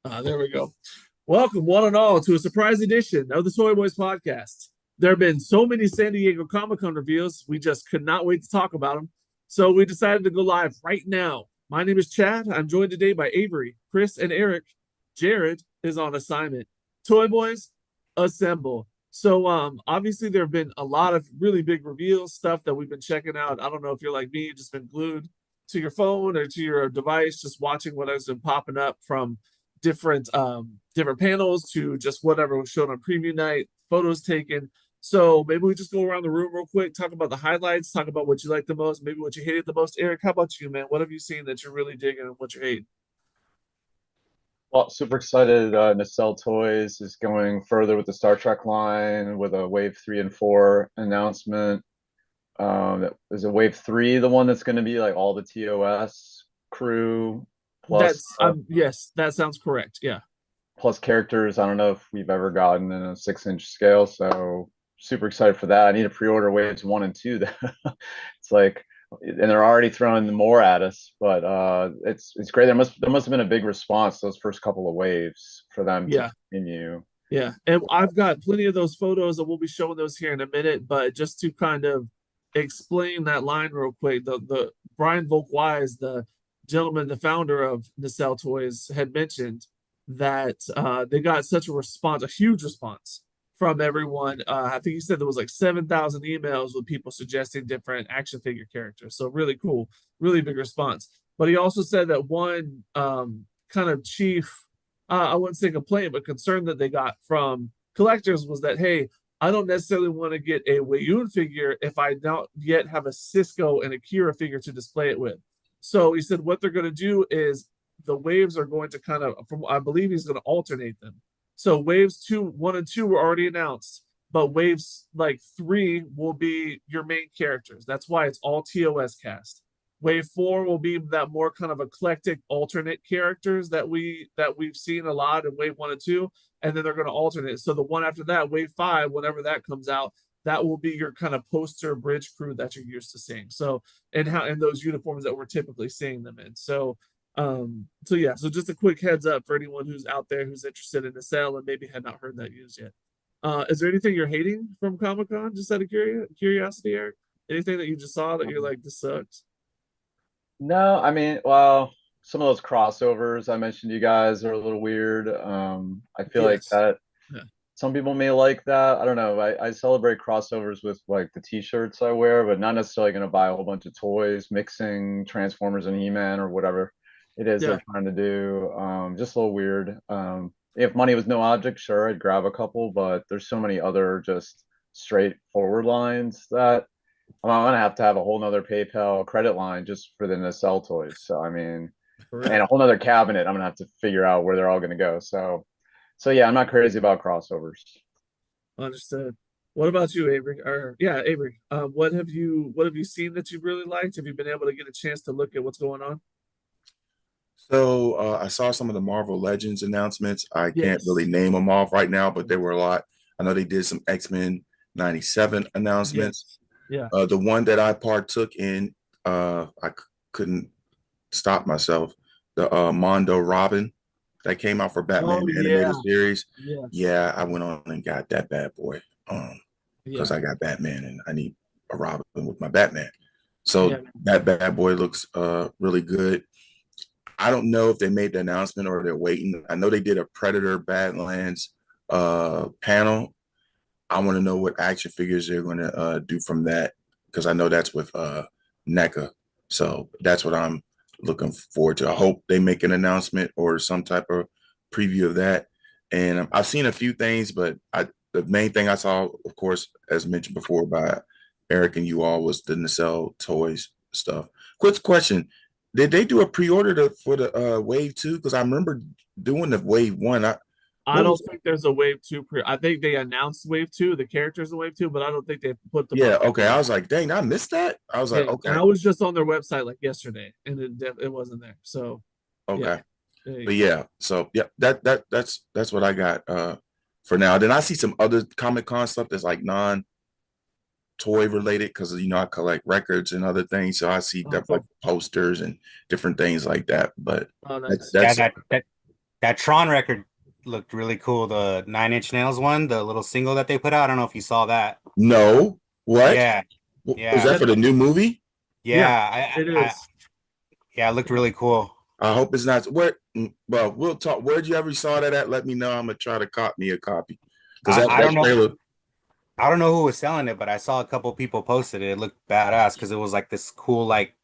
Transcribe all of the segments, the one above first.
There we go. Welcome, one and all, to a surprise edition of the ToyBoyz podcast. There have been so many San Diego Comic Con reveals, we just could not wait to talk about them. So we decided to go live right now. My name is Chad. I'm joined today by Avery, Chris, and Eric. Jared is on assignment. ToyBoyz, assemble. So obviously there have been a lot of really big reveals, stuff that we've been checking out. I don't know if you're like me, just been glued to your phone or to your device, just watching what has been popping up from different panels to just whatever was shown on preview night, photos taken. So maybe we just go around the room real quick, talk about the highlights, talk about what you like the most, maybe what you hated the most. Eric, how about you, man? What have you seen that you're really digging and what you hate? Well, super excited. Nacelle Toys is going further with the Star Trek line with a Wave 3 and 4 announcement. Is a Wave 3 the one that's going to be like all the TOS crew plus That's yes, that sounds correct. Yeah. plus characters? I don't know if we've ever gotten in a 6-inch scale, so super excited for that. I need to pre-order Waves 1 and 2. It's like, and they're already throwing more at us, but it's great. There must have been a big response those first couple of waves for them to Yeah. continue. Yeah. And I've got plenty of those photos and we'll be showing those here in a minute, but just to kind of explain that line real quick, the Brian Volk-Wise, the gentleman, the founder of Nacelle Toys, had mentioned that they got such a response, a huge response from everyone. I think he said there was like 7,000 emails with people suggesting different action figure characters. So really cool, really big response. But he also said that one kind of chief, I wouldn't say complaint, but concern that they got from collectors was that, hey, I don't necessarily want to get a Wayun figure if I don't yet have a Cisco and a Kira figure to display it with. So he said what they're going to do is the waves are going to kind of, from I believe he's going to alternate them. So waves two, one and two were already announced, but waves like three will be your main characters. That's why it's all TOS cast. Wave four will be that more kind of eclectic alternate characters that we've seen a lot in wave one and two, and then they're going to alternate. So the one after that, wave five, whenever that comes out, that will be your kind of poster bridge crew that you're used to seeing. So and how in those uniforms that we're typically seeing them in. So yeah, so just a quick heads up for anyone who's out there who's interested in the sale and maybe had not heard that used yet. Is there anything you're hating from Comic Con? Just out of curiosity, Eric? Anything that you just saw that you're like, this sucks? No, I mean, well, some of those crossovers I mentioned to you guys are a little weird. I feel like Yes. that Yeah. some people may like that. I don't know. I celebrate crossovers with like the t-shirts I wear, but not necessarily going to buy a whole bunch of toys, mixing Transformers and He-Man or whatever it is Yeah. they're trying to do. Just a little weird. If money was no object, sure, I'd grab a couple, but there's so many other just straightforward lines that I'm gonna have to have a whole nother PayPal credit line just for the nacelle toys. So I mean, For and real. a whole nother cabinet. I'm gonna have to figure out where they're all gonna go. So yeah, I'm not crazy about crossovers. Understood. What about you, Avery? Or yeah, Avery. What have you seen that you've really liked? Have you been able to get a chance to look at what's going on? So I saw some of the Marvel Legends announcements. I can't really Yes. name them off right now, but there were a lot. I know they did some X-Men 97 announcements. Yes. Yeah. The one that I partook in, couldn't stop myself. The Mondo Robin that came out for Batman Oh the animated yeah. series. Yes. Yeah, I went on and got that bad boy. Because Yeah. I got Batman and I need a Robin with my Batman. Yeah. So that bad boy looks really good. I don't know if they made the announcement or they're waiting. I know they did a Predator Badlands panel. I want to know what action figures they're going to do from that because I know that's with NECA. So that's what I'm looking forward to. I hope they make an announcement or some type of preview of that. And I've seen a few things, but the main thing I saw, of course, as mentioned before by Eric and you all, was the Nacelle Toys stuff. Quick question: did they do a pre-order for the Wave 2? Because I remember doing the Wave 1. I What don't was think there's a wave two I think they announced wave two, the characters in wave two, but I don't think they put them Yeah, on okay. I pre-order. was like, dang, I missed that. I was like, Yeah, and okay, I was just on their website like yesterday, and it wasn't there. So yeah, okay. there you But go. yeah, so yeah, that's what I got for now. Then I see some other Comic Con stuff that's like non-toy related because I collect records and other things. So I see Oh, stuff like cool. posters and different things like that. But Oh, that's nice. Yeah, that's that That Tron record looked really cool. The Nine Inch Nails one, the little single that they put out. I don't know if you saw that. No, what Yeah, was yeah, that for the new movie? Yeah, yeah. it is. Yeah, it looked really cool. I hope it's not. Where? Well, we'll talk. Where'd you ever saw that at? Let me know. I'm gonna try to cop me a copy because I that don't know. trailer. I don't know who was selling it, but I saw a couple people posted it. It looked badass because it was like this cool, like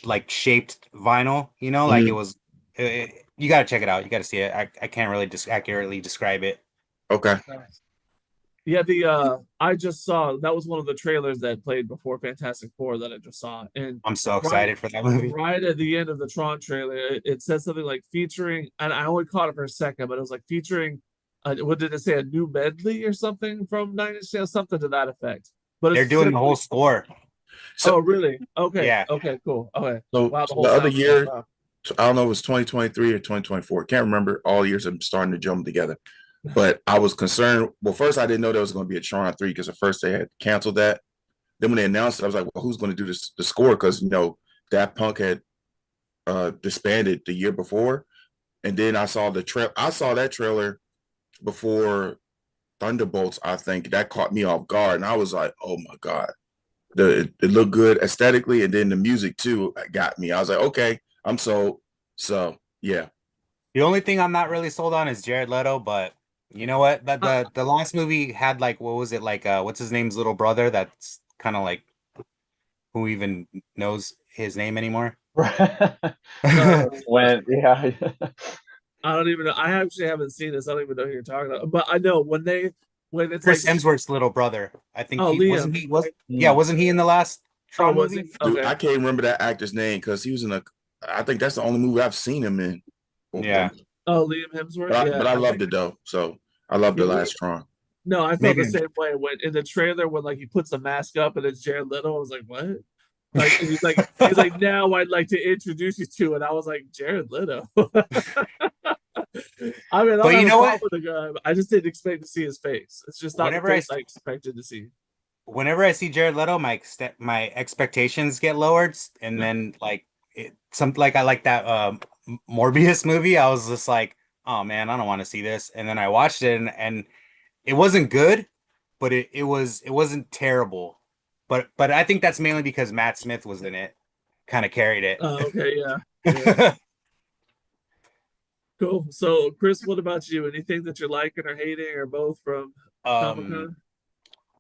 like shaped vinyl. You know, like it Mhm. was. You got to check it out. You got to see it. I can't really just accurately describe it. Okay. Yeah, the I just saw that was one of the trailers that played before Fantastic Four that I just saw. And I'm so right excited for that movie. right at the end of the Tron trailer, it said something like featuring, and I only caught it for a second, but it was like featuring what did it say, a new medley or something from Nine Inch Nails, something to that effect. But They're it's doing the simply, whole score. oh So, really? Okay, Yeah. okay, cool. Okay. so, Wow, the so whole the other soundtrack. year, Wow. I don't know if it was 2023 or 2024. Can't remember. All years I'm starting to jump together. But I was concerned. Well, first I didn't know there was going to be a Tron 3 because at first they had canceled that. Then when they announced it, I was like, well, who's going to do this the score? Because Daft Punk had disbanded the year before. And then I saw that trailer before Thunderbolts, I think. That caught me off guard. And I was like, oh my God. It looked good aesthetically, and then the music too got me. I was like, okay, I'm sold. So yeah. The only thing I'm not really sold on is Jared Leto, but you know what? That Uh, the last movie had like what was it like? What's his name's little brother? That's kind of like who even knows his name anymore? uh, When, yeah. I don't even know. I actually haven't seen this. I don't even know who you're talking about. But I know when it's like, Chris Hemsworth's little brother. I think oh, he wasn't Liam, he was right? yeah, Mm. wasn't he in the last Oh, Tron was he? movie? Dude, Okay. I can't remember that actor's name because he was in a. I think that's the only movie I've seen him in. Yeah. Oh, Liam Hemsworth. But Yeah, I I think. loved it though. So I loved Yeah, the last Tron. no, I felt the Maybe. same way when in the trailer when like he puts the mask up and it's Jared Leto. I was like, what? Like and he's like now I'd like to introduce you to, and I was like, Jared Leto. I mean, I don't But have you a know problem what? with the guy. But I just didn't expect to see his face. It's just not the Whenever I face I expected to see. whenever I see Jared Leto, my expectations get lowered, and Yeah. then like some like I like that Morbius movie. I was just like, oh man, I don't want to see this. And then I watched it, and it wasn't good, but it wasn't terrible. But I think that's mainly because Matt Smith was in it, kind of carried it. Okay. Yeah. Yeah. Cool. So, Chris, what about you? Anything that you're liking or hating or both from Comic Um, Con?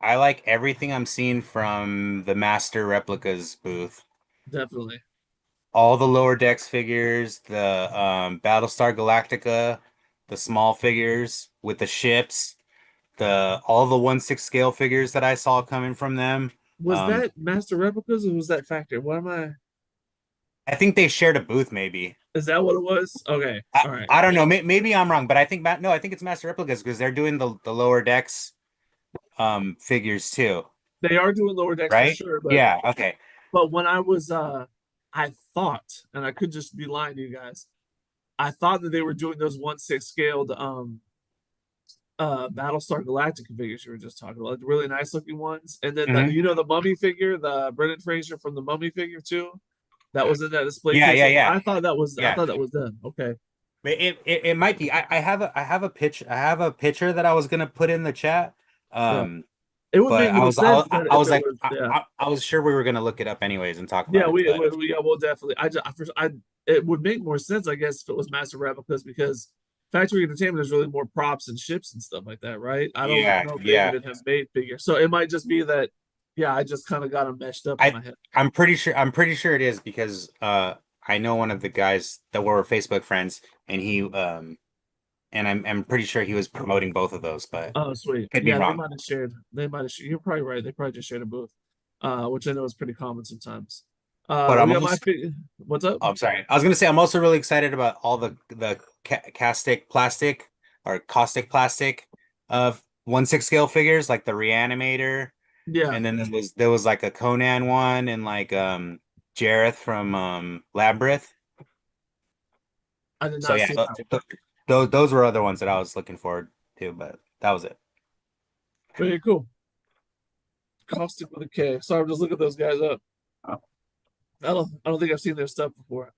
I like everything I'm seeing from the Master Replicas booth. Definitely. All the lower decks figures, the Battlestar Galactica, the small figures with the ships, the all the 1/6 scale figures that I saw coming from them. Was Um, that Master Replicas or was that Factor? What am I? I think they shared a booth, maybe. Is that what it was? Okay. I, All right. I don't know. Maybe I'm wrong, but I think no, I think it's Master Replicas because they're doing the lower decks figures too, They are doing lower decks for right? sure, Yeah. Okay. but when I was I thought, and I could just be lying to you guys, I thought that they were doing those 1/6 scaled Battlestar Galactica figures you were just talking about, like the really nice looking ones. And then Hmm. the mummy figure, the Brendan Fraser from the mummy figure too, that was in that display Yeah. case. Yeah. Yeah. I Yeah. thought that was them. Okay. It might be. I have a pitch. I have a picture that I was gonna put in the chat. Yeah. Um, It would but make more sense that I if was it like was, yeah. I was sure we were gonna look it up anyways and talk Yeah, about it. But yeah, we'll definitely. It would make more sense, I guess, if it was Master Replicas because Factory Entertainment is really more props and ships and stuff like that, right? I don't yeah, know if they yeah. even have made figures, so it might just be that. Yeah, I just kind of got them meshed up in I my head. I'm pretty sure it is because I know one of the guys that were Facebook friends and he and I'm pretty sure he was promoting both of those, but Oh, sweet. could be Yeah, they wrong. might have shared. They might have. You're probably right. They probably just shared a booth, which I know is pretty common sometimes. But I'm Yeah, my also what's up? oh, I'm sorry. I was gonna say I'm also really excited about all the castic plastic or caustic plastic of 1/6 scale figures like the Reanimator, Yeah, and then there was like a Conan one and like Jareth from Labyrinth. I did So not yeah, see that. those were other ones that I was looking forward to, but that was it. Very cool. Caustic with a K. Sorry, I'm just looking those guys up. I don't think I've seen their stuff before.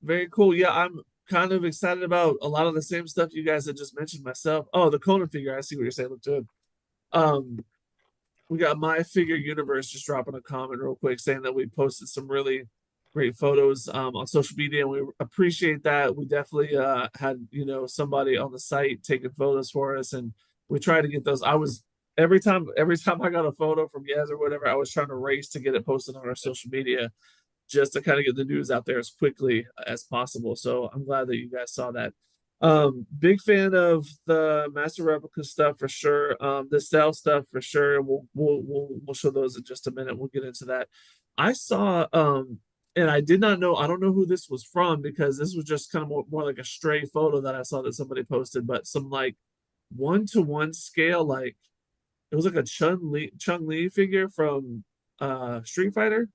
Very cool. Yeah, kind of excited about a lot of the same stuff you guys had just mentioned myself. Oh, the Conan figure. I see what you're saying. Look good. We got My Figure Universe just dropping a comment real quick saying that we posted some really great photos on social media, and we appreciate that. We definitely had somebody on the site taking photos for us, and we try to get those. I was every time I got a photo from Yaz or whatever, I was trying to race to get it posted on our social media just to kind of get the news out there as quickly as possible. So I'm glad that you guys saw that. Big fan of the Master Replica stuff for sure. The Cell stuff for sure. We'll show those in just a minute. We'll get into that. I saw and I did not know, I don't know who this was from because this was just kind of more like a stray photo that I saw that somebody posted, but some like 1-to-1 scale, like it was like a Chun-Li figure from Street Fighter.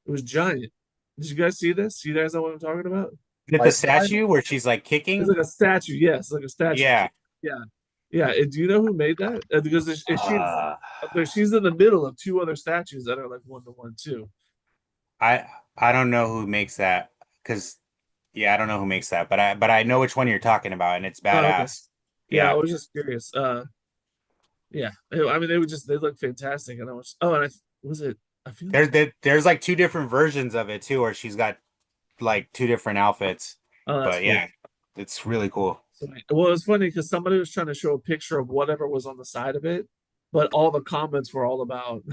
It was giant. Did you guys see this? You guys know what I'm talking about? Is it the statue where she's like It's kicking? like a statue. Yes, like a statue. Yeah. Yeah. Yeah. And do you know who made that? Because she's in the middle of two other statues that are like 1-to-1 too. I don't know who makes that because I don't know who makes that, but I know which one you're talking about, and it's badass. Okay. Yeah, I was just curious. Yeah. I mean, they look fantastic, and I was I feel there's like two different versions of it too, where she's got like two different outfits. that's But cool. yeah, it's really cool. Well, it was funny because somebody was trying to show a picture of whatever was on the side of it, but all the comments were all about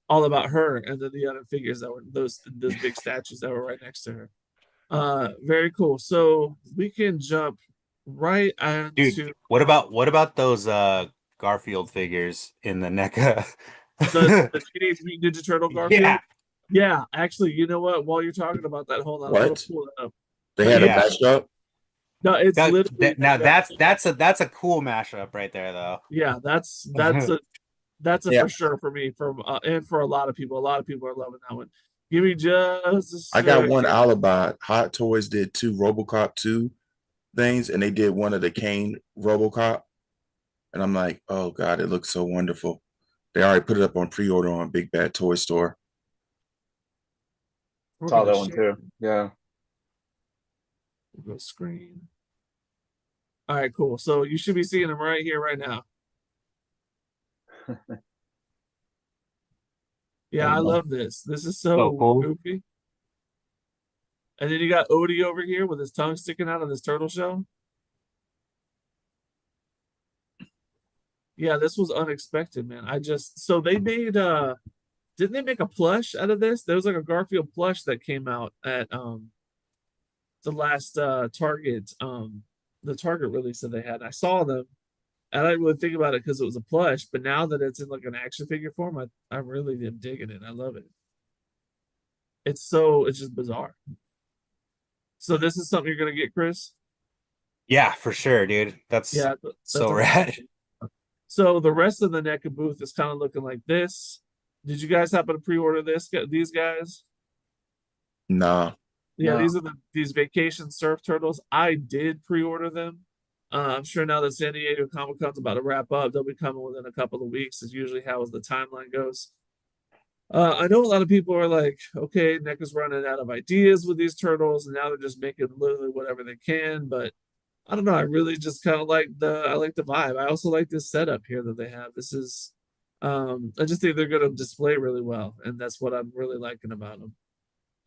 all about her, and then the other figures that were those big statues that were right next to her. Very cool. So we can jump right into Dude, what about those Garfield figures in the NECA? the Teenage Mutant Ninja Turtle Garfield. Yeah. Yeah, actually, you know what? While you're talking about that, hold on. I'm gonna What? pull it up. They had Yeah. a mashup. No, it's literally now that's a cool mashup right there though. yeah, that's a Yeah. for sure for me, and for a lot of people. A lot of people are loving that one. Give me just I got one alibi. Hot Toys did 2 RoboCop 2 things, and they did one of the Kane RoboCop. And I'm like, oh God, it looks so wonderful. They already put it up on pre-order on Big Bad Toy Store. Saw that one too. Yeah. Go screen. All right, cool. So you should be seeing them right here, right now. Yeah, I love this. This is so cool. goofy. And then you got Odie over here with his tongue sticking out of his turtle shell. Yeah, this was unexpected, man. So they made didn't they make a plush out of this? There was like a Garfield plush that came out at the last Target the Target release that they had. I saw them. I didn't really think about it because it was a plush, but now that it's in like an action figure form, I really am digging it. I love it. It's just bizarre. So this is something you're gonna get, Chris? Yeah, for sure, dude. That's so rad. So the rest of the NECA booth is kind of looking like this. Did you guys happen to pre-order these guys? Nah. Yeah, No. these are these vacation surf turtles. I did pre-order them. I'm sure now that San Diego Comic-Con's about to wrap up, they'll be coming within a couple of weeks, is usually how the timeline goes. I know a lot of people are like, okay, NECA's running out of ideas with these turtles, and now they're just making literally whatever they can. But I don't know. I really just kind of like the vibe. I also like this setup here that they have. This is, I just think they're going to display really well, and that's what I'm really liking about them.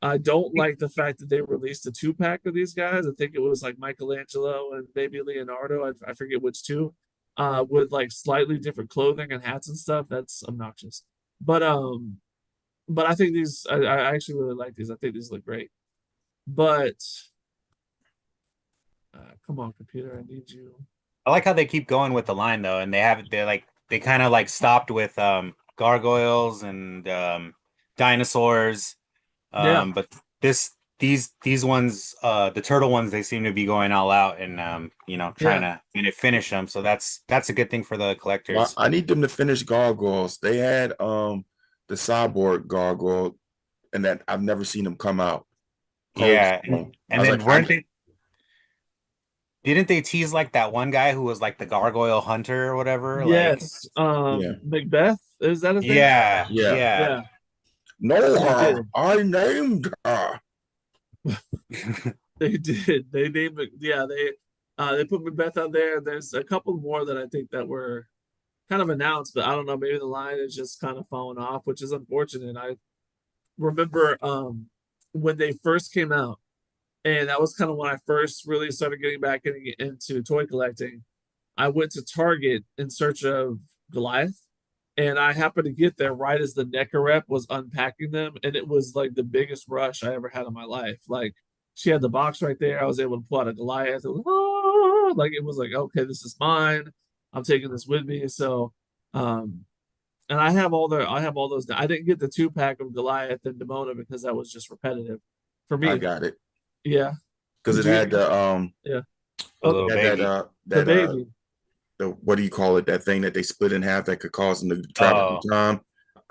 I don't like the fact that they released a 2-pack of these guys. I think it was like Michelangelo and maybe Leonardo. I forget which two, with like slightly different clothing and hats and stuff. That's obnoxious. But I think these, I actually really like these. I think these look great. But come on, computer, I need you. I like how they keep going with the line though, and they kind of like stopped with gargoyles and dinosaurs. Yeah. But these ones, the turtle ones, they seem to be going all out and trying to finish them. So that's a good thing for the collectors. Well, I need them to finish gargoyles. They had the cyborg gargoyle, and that I've never seen them come out. Yeah, and then didn't they tease like that one guy who was like the gargoyle hunter or whatever? Yes. Macbeth, is that his name? Yeah. No, her. I named her. They did. They named it. Yeah, they put Macbeth on there. There's a couple more that I think that were kind of announced, but I don't know. Maybe the line is just kind of falling off, which is unfortunate. I remember when they first came out, and that was kind of when I first really started getting back into toy collecting. I went to Target in search of Goliath, and I happened to get there right as the NECA rep was unpacking them, and it was like the biggest rush I ever had in my life. Like she had the box right there. I was able to pull out a Goliath. It was, like it was like, okay, this is mine. I'm taking this with me. So and I have all those. I didn't get the 2-pack of Goliath and Demona because that was just repetitive for I me. got it Yeah. because it Did you had the yeah. The little it had baby. The that baby. the what do you call it? That thing that they split in half that could cause them to travel through time.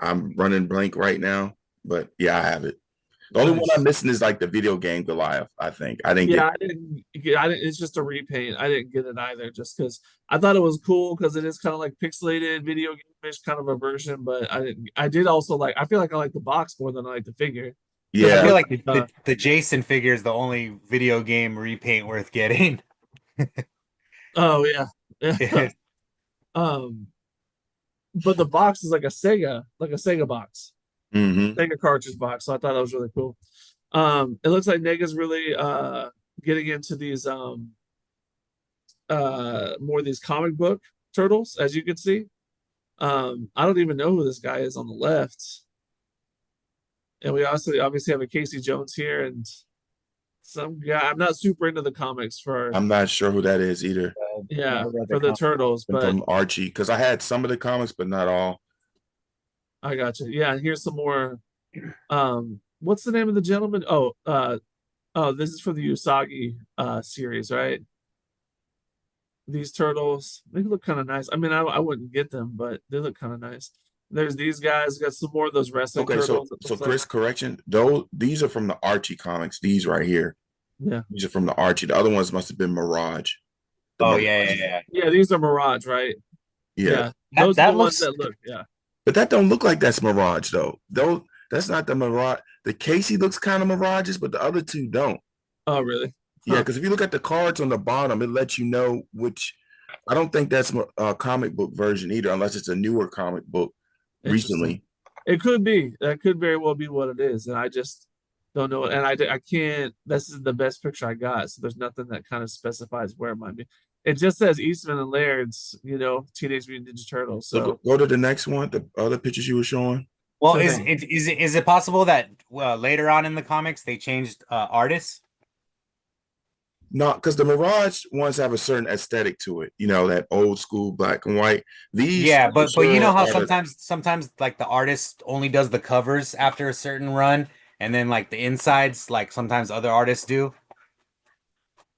I'm running blank right now, but yeah, I have it. The only one Nice. I'm missing is like the video game Goliath. I think I didn't Yeah, get. I didn't. It's just a repaint. I didn't get it either, just because I thought it was cool because it is kind of like pixelated video game-ish kind of a version. But I didn't. I did also like. I feel like I like the box more than I like the figure. Because I Yeah, feel like the Jason figure is the only video game repaint worth getting. oh yeah, yeah. But the box is like a Sega box, hmm Sega cartridge box. So I thought that was really cool. It looks like Nega's really getting into these more of these comic book turtles, as you can see. I don't even know who this guy is on the left. And we also obviously have a Casey Jones here and some guy. I'm not super into the comics for I'm not sure who that is either. yeah, Never read for the comic. turtles, but From Archie, because I had some of the comics, but not all. I got you. Yeah, and here's some more. What's the name of the gentleman? Oh, this is for the Usagi series, right? These turtles, they look kind of nice. I mean, I wouldn't get them, but they look kind of nice. There's these guys, got some more of those wrestling Okay, turtles. so Chris, correction. Though these are from the Archie comics. These right here. Yeah. These are from the Archie. The other ones must have been Mirage. The Oh Mirage. Yeah, these are Mirage, right? Yeah. Those are that the ones looks that look, yeah. But that don't look like that's Mirage though. Though that's not the Mirage. The Casey looks kind of Mirages, but the other two don't. Oh, really? Yeah, because if you look at the cards on the bottom, it lets you know which. I don't think that's a comic book version either, unless it's a newer comic book recently. It could be. That could very well be what it is, and I just don't know. And I can't. This is the best picture I got, so there's nothing that kind of specifies where it might be. It just says Eastman and Laird's, Teenage Mutant Ninja Turtles. So Go to the next one. The other pictures you were showing. well. So Is it possible that later on in the comics they changed artists? No, because the Mirage ones have a certain aesthetic to it. You know, that old school black and white. These, Yeah, but you know how are the- sometimes like the artist only does the covers after a certain run, and then like the insides, like sometimes other artists do.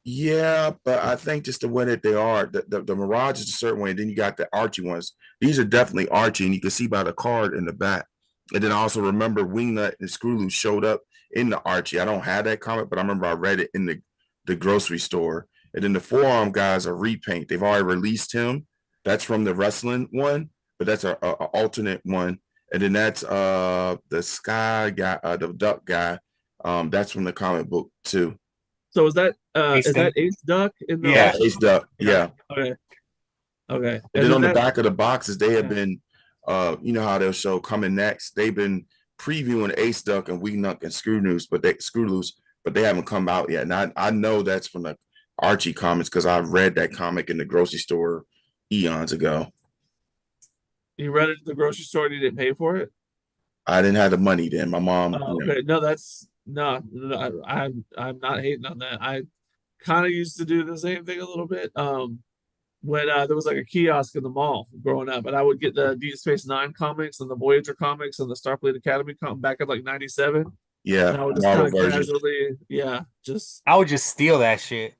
Yeah, but I think just the way that they are, the Mirage is a certain way, and then you got the Archie ones. These are definitely Archie, and you can see by the card in the back. And then I also remember Wingnut and Screw Loose showed up in the Archie. I don't have that comic, but I remember I read it in the grocery store. And then the Forearm guys are repaint. They've already released him. That's from the wrestling one, but that's a alternate one. And then that's the Sky guy, the Duck guy. That's from the comic book too. So is that Ace Ace Duck in the Yeah. Ace Duck, yeah. Okay. And then on the back of the boxes, they have been, you know how they'll show coming next. They've been previewing Ace Duck and Wingnut and Screw Loose, but they haven't come out yet. And I know that's from the Archie comics because I read that comic in the grocery store eons ago. You read it at the grocery store and you didn't pay for it? I didn't have the money then. My mom. Okay. No, that's no, I'm not hating on that. I kind of used to do the same thing a little bit. When there was like a kiosk in the mall growing up, and I would get the Deep Space Nine comics and the Voyager comics and the Starfleet Academy comic back in like '97. Yeah, And I would just Marvel kind of version. casually, just I would just steal that shit.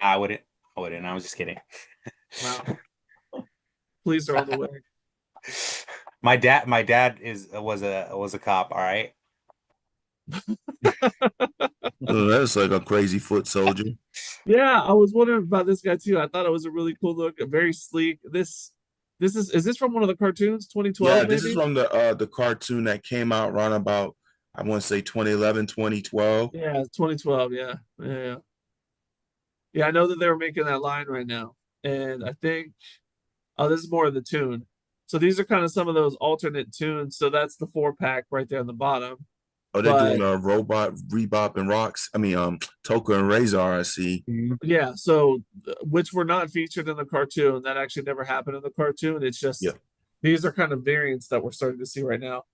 I wouldn't. I was just kidding. wow. Police are on the way. My dad was a cop. All right. Oh, that's like a crazy foot soldier. Yeah, I was wondering about this guy too. I thought it was a really cool look, very sleek. This is this from one of the cartoons, 2012? Yeah, this is from the cartoon that came out around about I want to say 2011, 2012. Yeah, 2012. Yeah, yeah, yeah. I know that they were making that line right now, and I think oh, this is more of the tune. So these are kind of some of those alternate tunes. So that's the 4-pack right there on the bottom. Oh, they're But doing a robot, Rebop and Rocks. I mean, Toka and Razor. I see. yeah, so which were not featured in the cartoon. That actually never happened in the cartoon. It's just Yeah. these are kind of variants that we're starting to see right now.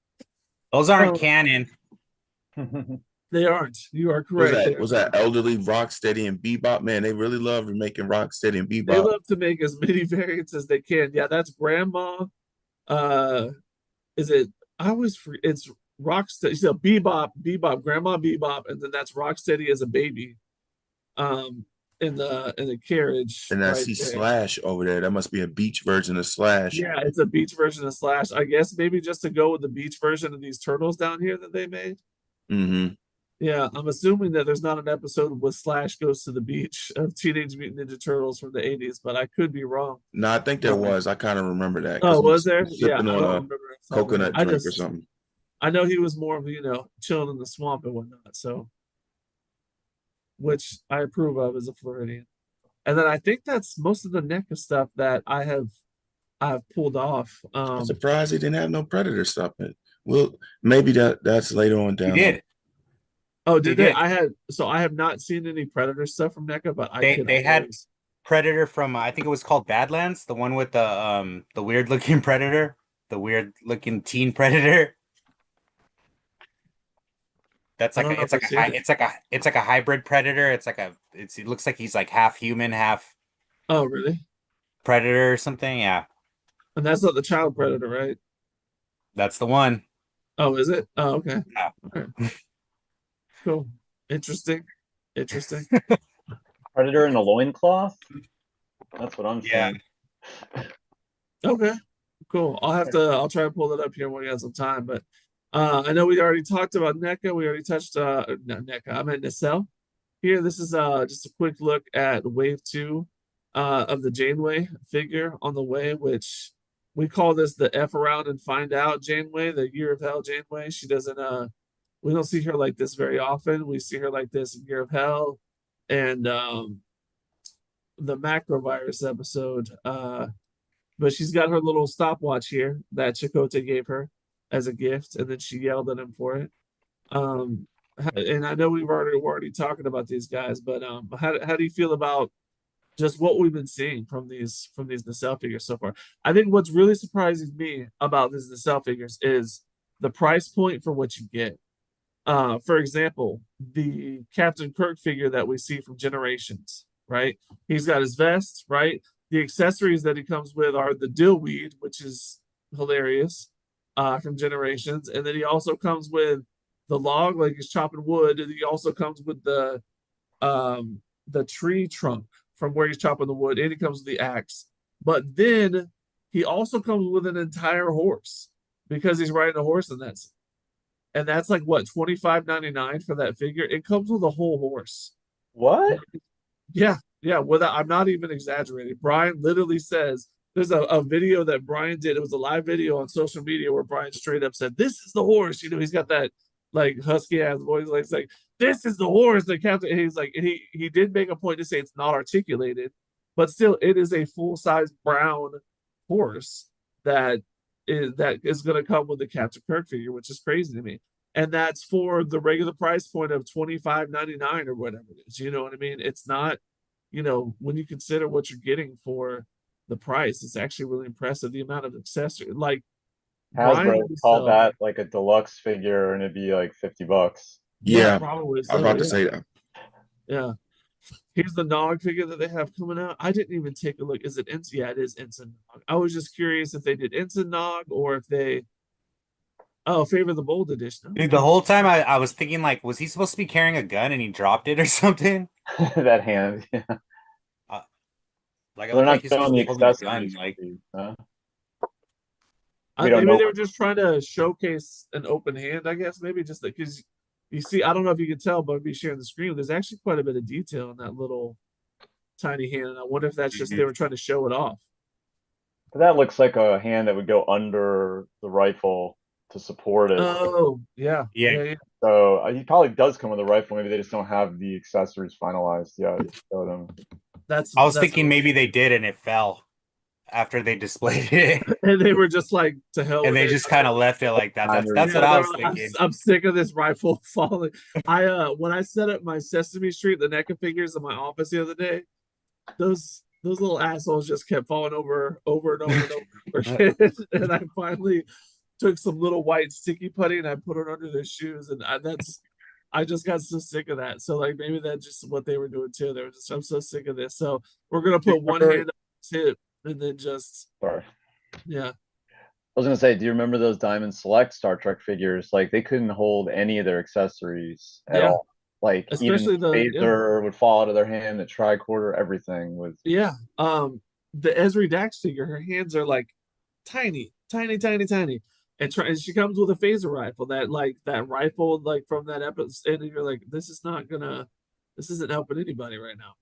Those aren't Oh. canon. They aren't. You are Was correct. that was that elderly Rocksteady and Bebop? Man, they really love making Rocksteady and They Bebop. love to make as many variants as they can. Yeah, that's Grandma. Is it? I always it's Rocksteady. So Bebop, Grandma Bebop, and then that's Rocksteady as a baby. In the carriage. And I right see there. Slash over there. That must be a beach version of Slash. Yeah, it's a beach version of Slash. I guess maybe just to go with the beach version of these turtles down here that they made. Mm-hmm. Yeah, I'm assuming that there's not an episode where Slash goes to the beach of Teenage Mutant Ninja Turtles from the 80s, but I could be wrong. No, I think there was. I kind of remember that. Oh, was there? He's Yeah, I sipping don't on a remember. coconut drink or something. I know he was more of, chilling in the swamp and whatnot, so which I approve of as a Floridian. And then I think that's most of the NECA stuff that I've pulled off. I'm surprised they didn't have no Predator stuff. Well, maybe that's later on down. You did. Oh, did They they? did. I have not seen any Predator stuff from NECA, but They had Predator from I think it was called Badlands, the one with the weird looking Predator, the weird looking teen Predator. That's like it's like a hybrid Predator. It looks like he's like half human, half Oh, really? Predator or something. Yeah, And that's not the child Predator, right? that's the one. Oh, is it? Oh, okay. Yeah. Okay. Cool. Interesting. Predator in a loincloth? That's what I'm Yeah. saying. Okay. Cool. I'll try to pull it up here when we got some time. But I know we already talked about NECA. We already touched not NECA. I meant Nacelle. Here, this is just a quick look at wave 2 of the Janeway figure on the way, which we call this the F around and find out Janeway, the Year of Hell Janeway. She doesn't we don't see her like this very often. We see her like this in Year of Hell and the Macrovirus episode. But she's got her little stopwatch here that Chakotay gave her as a gift, and then she yelled at him for it. And I know we're already talking about these guys, but how do you feel about just what we've been seeing from these nacelle figures so far? I think what's really surprising me about these nacelle figures is the price point for what you get. For example, the Captain Kirk figure that we see from Generations, right? He's got his vest, right? The accessories that he comes with are the dillweed, which is hilarious, from Generations, and then he also comes with the log, like he's chopping wood, and he also comes with the tree trunk from where he's chopping the wood, and he comes with the axe. But then he also comes with an entire horse because he's riding a horse in that. And that's like what, $25.99 for that figure? It comes with a whole horse. What? Yeah. Without, I'm not even exaggerating. Brian literally says there's a video that Brian did. It was a live video on social media where Brian straight up said, "This is the horse." He's got that like husky ass voice, like "This is the horse." The captain. And he's like, and he did make a point to say it's not articulated, but still, it is a full size brown horse that is going to come with the Captain Kirk figure, which is crazy to me. And that's for the regular price point of $25.99 or whatever it is. You know what I mean? It's not, when you consider what you're getting for the price, it's actually really impressive. The amount of accessory, like Hasbro call that like a deluxe figure, and it'd be like $50. Yeah, probably. I was about to say that. Yeah. Here's the Nog figure that they have coming out. I didn't even take a look. Is it Ensign? Yeah, it is Ensign Nog. I was just curious if they did Ensign Nog or if they Favor the Bold edition. Dude, the whole time I was thinking, like, was he supposed to be carrying a gun and he dropped it or something? That hand, yeah. Like, they're not he's showing the accessories. accessories. Like, Maybe they were just trying to showcase an open hand, I guess. Maybe just because you see, I don't know if you can tell, but be sharing the screen. There's actually quite a bit of detail in that little tiny hand, and I wonder if that's just they were trying to show it off. That looks like a hand that would go under the rifle to support it. Oh, yeah. Yeah. Yeah, yeah. So he probably does come with a rifle. Maybe they just don't have the accessories finalized yet. Show them. I was That's thinking maybe they did and it fell after they displayed it. and they were just like to hell And with they it. just kind of left it like that. That's Yeah, what I they're was like, thinking. I'm sick of this rifle falling. When I set up my Sesame Street, the NECA figures in my office the other day, those little assholes just kept falling over and over and over again. And I finally took some little white sticky putty and I put it under their shoes, and I just got so sick of that. So like maybe that's just what they were doing too. They were just, I'm so sick of this. So we're gonna put one hand on his hip and then just Sorry. yeah. I was gonna say, do you remember those Diamond Select Star Trek figures? Like they couldn't hold any of their accessories at Yeah. all. Like Especially even the phaser would fall out of their hand, the tricorder, everything was. yeah. The Esri Dax figure, her hands are like tiny, tiny, tiny, tiny. And she comes with a phaser rifle, that rifle like from that episode, and you're like, this isn't helping anybody right now.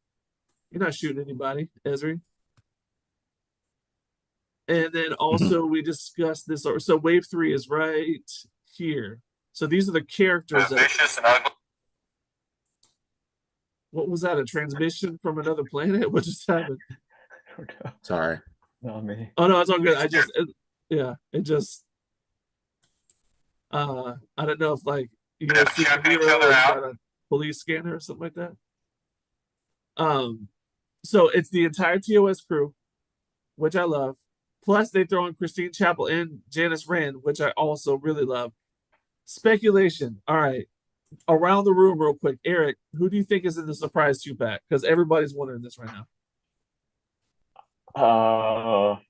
You're not shooting anybody, Esri. And then also we discussed this. So wave 3 is right here. So these are the characters that, Vicious and ugly. what was that? A transmission from another planet? What just happened? Sorry. Not me. Oh no, it's all good. It just I don't know if like you're a superhero or you got a police scanner or something like that. So it's the entire TOS crew, which I love. Plus they throw in Christine Chapel and Janice Rand, which I also really love. Speculation. All right. Around the room real quick. Eric, who do you think is in the surprise 2-pack? Because everybody's wondering this right now.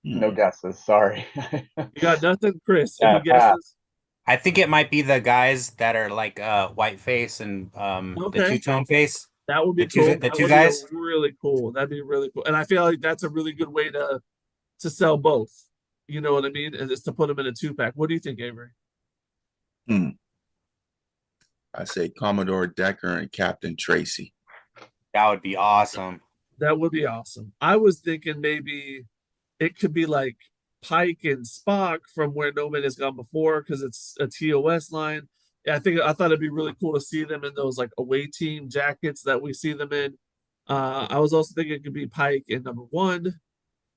No guesses. Sorry. You got nothing, Chris? Yeah, Any guesses? I think it might be the guys that are like white face and the Okay. two-tone face. That would be The two- cool. the That two would guys? be really cool. That'd be really cool. And I feel like that's a really good way to sell both. You know what I mean? And it's to put them in a 2-pack. What do you think, Avery? I say Commodore Decker and Captain Tracy. That would be awesome. That would be awesome. I was thinking maybe it could be like Pike and Spock from Where No Man Has Gone Before, because it's a TOS line. Yeah, I thought it'd be really cool to see them in those like away team jackets that we see them in. I was also thinking it could be Pike in number 1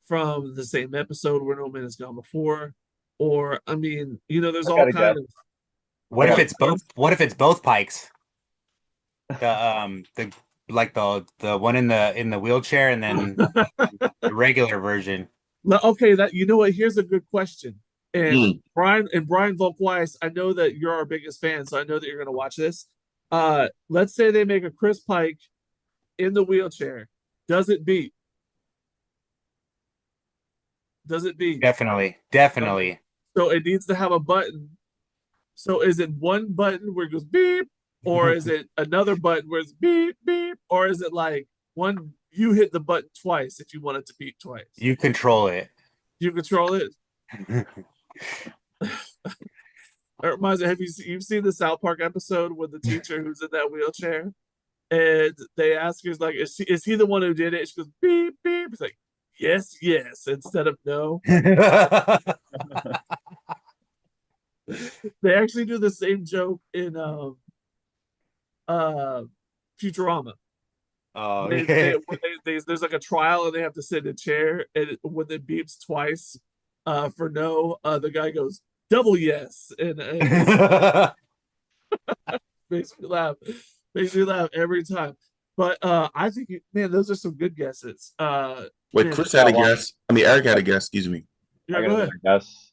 from the same episode Where No Man Has Gone Before. Or I mean, there's all kind of What if Yeah. it's both? What if it's both Pikes? The the one in the wheelchair and then the regular version. Okay, that what? Here's a good question. And Mm. Brian Volkweiss, I know that you're our biggest fan, so I know that you're gonna watch this. Let's say they make a Chris Pike in the wheelchair. Does it beat? Does it beat? Definitely. So it needs to have a button. So is it one button where it goes beep, or is it another button where it's beep beep, or is it like one you hit the button twice if you want it to beep twice? You control it. You control it. It reminds me, you've seen the South Park episode with the teacher who's in that wheelchair, and they ask her like, is he the one who did it? She goes beep beep. It's like yes instead of no. They actually do the same joke in Futurama. Oh, There's like a trial and they have to sit in a chair, and when it beeps twice for no, the guy goes double yes, and makes me laugh every time. But I think man, those are some good guesses. Wait, man, Chris had a guess. I mean, Eric had a guess. Excuse me. yeah, I go got ahead. another guess.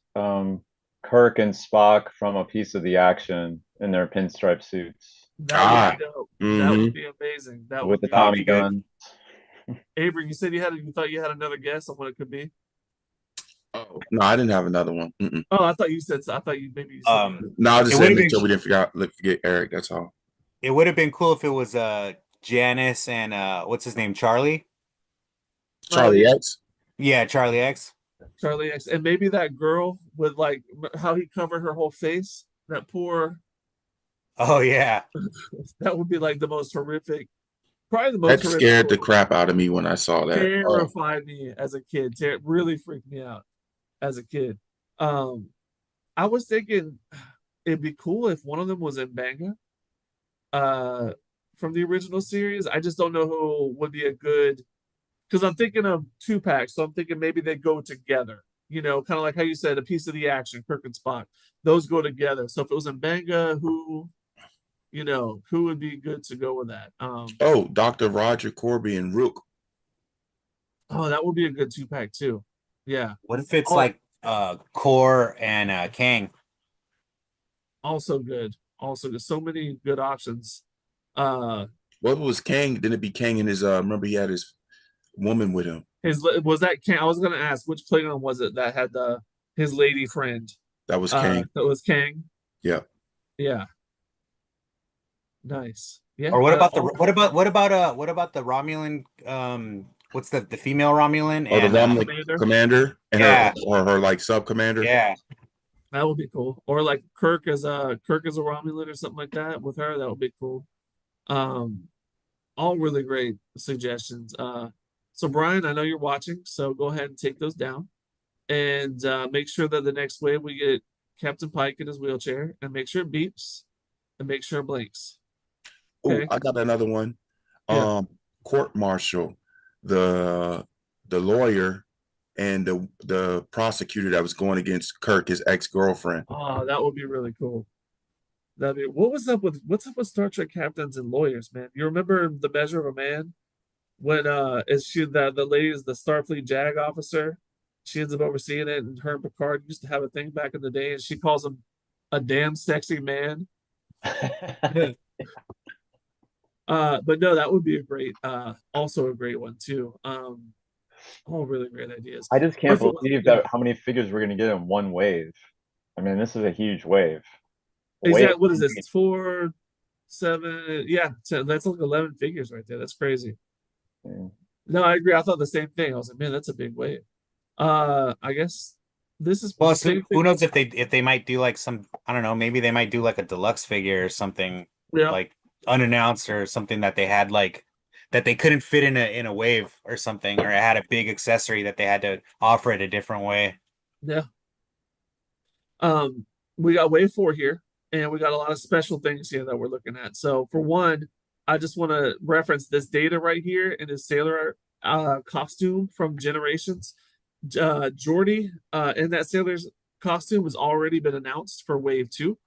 Kirk and Spock from A Piece of the Action in their pinstripe suits That would be dope. That Mhm. would be amazing. That with would the be Tommy be good. gun. Avery, you said you thought you had another guess on what it could be. Oh no, I didn't have another one. Mm-mm. Oh, I thought you said so. I thought you maybe you said No, I just It said would've make been- sure we didn't forget Eric. That's all. It would have been cool if it was Janice and what's his name? Charlie? Charlie yeah. X. Yeah, Charlie X. Charlie X, and maybe that girl with like how he covered her whole face. That poor. Oh yeah. That would be like the most horrific. Probably the most That scared the horrific. crap out of me when I saw that. Oh, Terrified me as a kid. Really freaked me out as a kid. I was thinking it'd be cool if one of them was in Banga, uh, from the original series. I just don't know who would be a good, because I'm thinking of two packs, so I'm thinking maybe they go together. You know, kind of like how you said, a piece of the action, Kirk and Spock. Those go together. So if it was in Banga, who would be good to go with that? Oh, Dr. Roger Corby and Rook. Oh, that would be a good two pack too. Yeah. What if it's Oh, like Core and Kang? also good. Also good. So many good options. Uh What was Kang? Didn't it be Kang and his remember he had his woman with him. his was that Kang? I was gonna ask which Klingon was it that had the his lady friend? That was Kang. That was Kang. Yeah. Yeah. Nice. Yeah. Or what about the Romulan what's the female Romulan Or the and Romulan Commander. commander and Yeah. her like sub commander. yeah. That would be cool. Or like Kirk as a Romulan or something like that with her. That would be cool. Um, all really great suggestions. So Brian, I know you're watching, so go ahead and take those down, and make sure that the next wave we get Captain Pike in his wheelchair, and make sure it beeps, and make sure it blinks. Oh, Okay. I got another one. Yeah. Court martial, the lawyer and the prosecutor that was going against Kirk, his ex-girlfriend. Oh, that would be really cool. That'd be what's up with Star Trek captains and lawyers, man? You remember The Measure of a Man? When is she the lady is the Starfleet JAG officer? She ends up overseeing it, and her and Picard used to have a thing back in the day, and she calls him a damn sexy man. But no, that would be a great also a great one too. All really great ideas. I just can't believe that how many figures we're gonna get in one wave. I mean, this is a huge wave. Is that what is this? 4, 7, yeah, 10, that's like 11 figures right there. That's crazy. Yeah. No, I agree. I thought the same thing. I was like, man, that's a big wave. I guess this is Well, so who knows if they might do like some, I don't know, maybe they might do like a deluxe figure or something yeah. like unannounced or something that they had like that they couldn't fit in a wave or something, or it had a big accessory that they had to offer it a different way. Yeah. We got wave 4 here, and we got a lot of special things here that we're looking at. So for one, I just want to reference this data right here in his sailor costume from Generations. Geordi in that sailor's costume has already been announced for wave 2.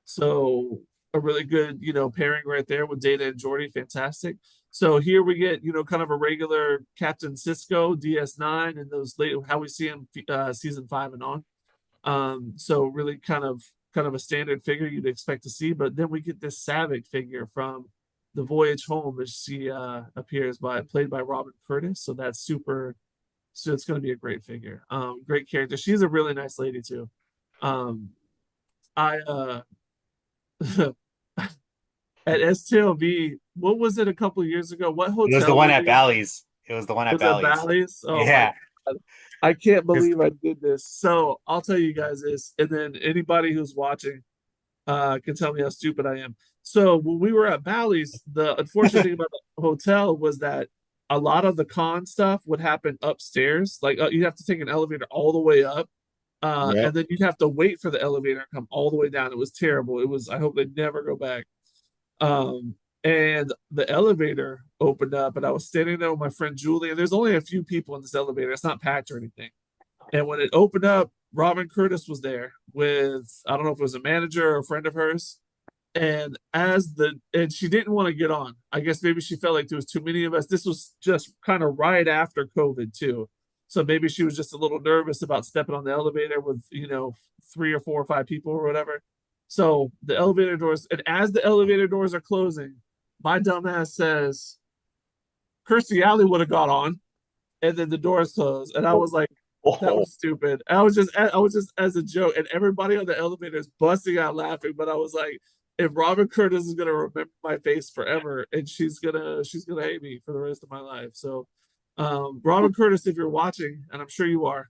So a really good, pairing right there with Data and Geordi. Fantastic. So here we get, kind of a regular Captain Cisco DS9 and those late how we see him season 5 and on. So really kind of a standard figure you'd expect to see, but then we get this Savick figure from the Voyage Home as she appears played by Robin Curtis. So that's super. So it's going to be a great figure. Great character. She's a really nice lady too. I at STLV, what was it a couple of years ago? What hotel? It was the one at Bally's. It was the one at Bally's. Oh, yeah. I can't believe I did this. So I'll tell you guys this, and then anybody who's watching can tell me how stupid I am. So when we were at Bally's, the unfortunate thing about the hotel was that a lot of the con stuff would happen upstairs. Like you'd have to take an elevator all the way up, and then you'd have to wait for the elevator to come all the way down. It was terrible. I hope they never go back. And the elevator opened up, and I was standing there with my friend Julie, and there's only a few people in this elevator. It's not packed or anything. And when it opened up, Robin Curtis was there with, I don't know if it was a manager or a friend of hers. And she didn't want to get on. I guess maybe she felt like there was too many of us. This was just kind of right after COVID too. So maybe she was just a little nervous about stepping on the elevator with, 3 or 4 or 5 people or whatever. So the elevator doors, and as the elevator doors are closing, my dumbass says, Kirstie Alley would have got on, and then the doors closed. And I was like, that was stupid. I was just as a joke, and everybody on the elevator is busting out laughing. But I was like, if Robin Curtis is gonna remember my face forever, and she's gonna hate me for the rest of my life. So, Robin Curtis, if you're watching, and I'm sure you are,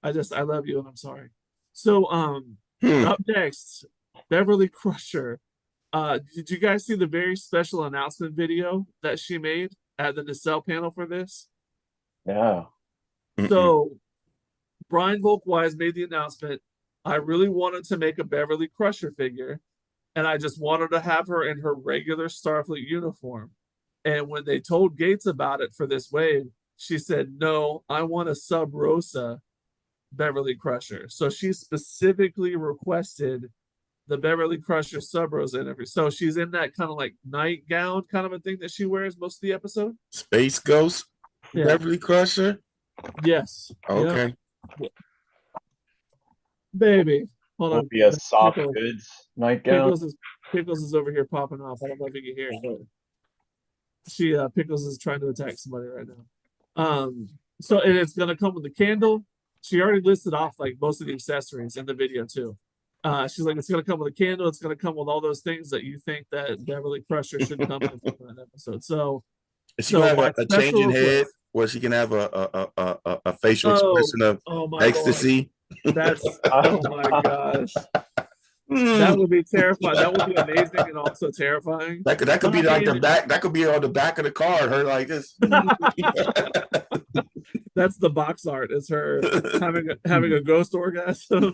I love you, and I'm sorry. So, up next, Beverly Crusher. Did you guys see the very special announcement video that she made at the nacelle panel for this? Yeah. So Brian Volkwise made the announcement. I really wanted to make a Beverly Crusher figure, and I just wanted to have her in her regular Starfleet uniform. And when they told Gates about it for this wave, she said, "No, I want a Sub Rosa Beverly Crusher." So she specifically requested the Beverly Crusher Sub Rosa interview. So she's in that kind of like nightgown kind of a thing that she wears most of the episode. Space Ghost, Yeah. Beverly Crusher. Yes. Okay. Yep. Baby. Hold Will on. be a soft Pickles. goods nightgown. Pickles is over here popping off. I don't know if you can hear it, but she Pickles is trying to attack somebody right now. So and it's gonna come with the candle. She already listed off like most of the accessories in the video too. She's like, it's gonna come with a candle, it's gonna come with all those things that you think that Beverly Crusher should come with in that episode. So Is she gonna have a changing head request, where she can have a facial expression of my ecstasy? Lord. That's oh my gosh. That would be terrifying. That would be amazing and also terrifying. That could be like the back. That could be on the back of the card. Her like this. That's the box art. Is her having a ghost orgasm.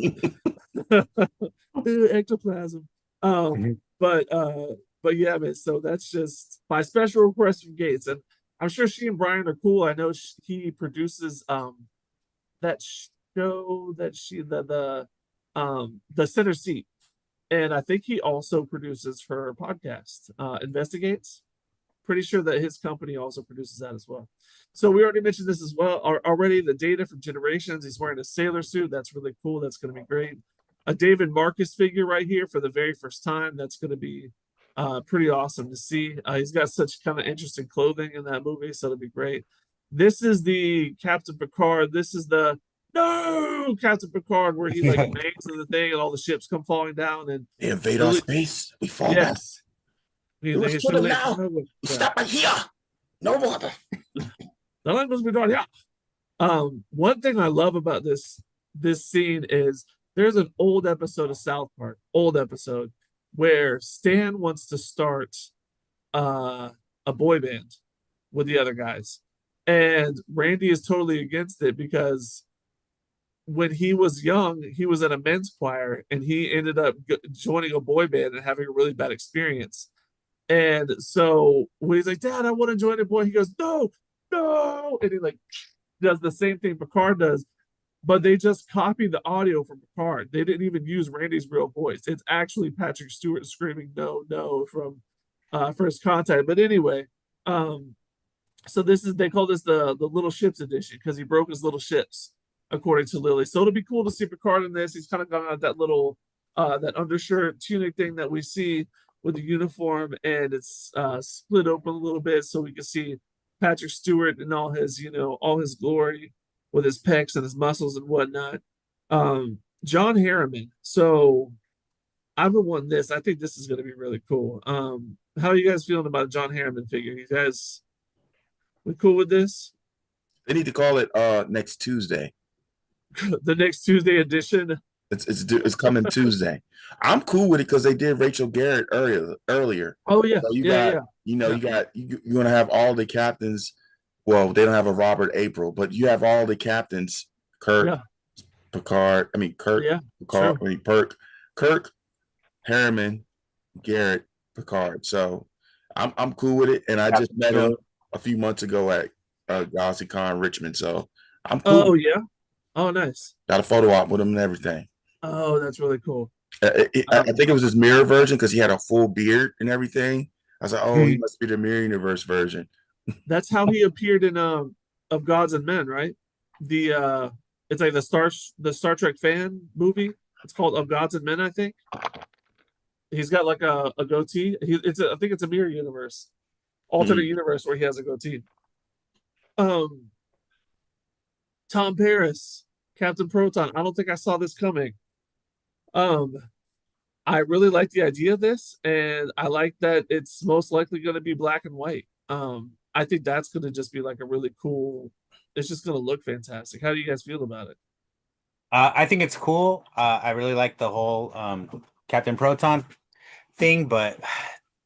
Ectoplasm. But yeah, man. So that's just by special request from Gates, and I'm sure she and Brian are cool. I know he produces that show that the center seat. And I think he also produces her podcast, Investigates. Pretty sure that his company also produces that as well. So we already mentioned this as well. Already the Data from Generations. He's wearing a sailor suit. That's really cool. That's going to be great. A David Marcus figure right here for the very first time. That's going to be pretty awesome to see. He's got such kind of interesting clothing in that movie, so it'll be great. This is the Captain Picard. This is the Captain Picard, where he like bangs into the thing and all the ships come falling down and they invade our space. We fall back. Stop right here. No water. The language we don't. One thing I love about this scene is there's an old episode of South Park, where Stan wants to start a boy band with the other guys, and Randy is totally against it because when he was young, he was in a men's choir and he ended up joining a boy band and having a really bad experience. And so when he's like, "Dad, I want to join a boy," he goes, "No, no," and he like does the same thing Picard does, but they just copied the audio from Picard. They didn't even use Randy's real voice. It's actually Patrick Stewart screaming "No, no" from First Contact. But anyway, so they call this the little ships edition because he broke his little ships, according to Lily. So it'll be cool to see Picard in this. He's kind of gone out that little that undershirt tunic thing that we see with the uniform, and it's split open a little bit so we can see Patrick Stewart in all his glory with his pecs and his muscles and whatnot. John Harriman. So I've been wanting this. I think this is going to be really cool. How are you guys feeling about a John Harriman figure? You guys, we cool with this? They need to call it next Tuesday. The next Tuesday edition. It's coming Tuesday. I'm cool with it because they did Rachel Garrett earlier. Oh yeah, so you're gonna have all the captains. Well, they don't have a Robert April, but you have all the captains: Kirk, Picard. I mean Kirk, Picard. Sure. Kirk, Harriman, Garrett, Picard. So I'm cool with it, and I just met him a few months ago at GalaxyCon Richmond. So I'm cool. Oh yeah. Oh, nice. Got a photo op with him and everything. Oh, that's really cool. I think it was his mirror version because he had a full beard and everything. I was like, oh, he must be the Mirror Universe version. That's how he appeared in Of Gods and Men, right? It's like the Star Trek fan movie. It's called Of Gods and Men, I think. He's got like a goatee. I think it's a Mirror Universe, alternate universe where he has a goatee. Tom Paris, Captain Proton. I don't think I saw this coming. I really like the idea of this, and I like that it's most likely going to be black and white. I think that's going to just be like a really cool. It's just going to look fantastic. How do you guys feel about it? I think it's cool. I really like the whole Captain Proton thing, but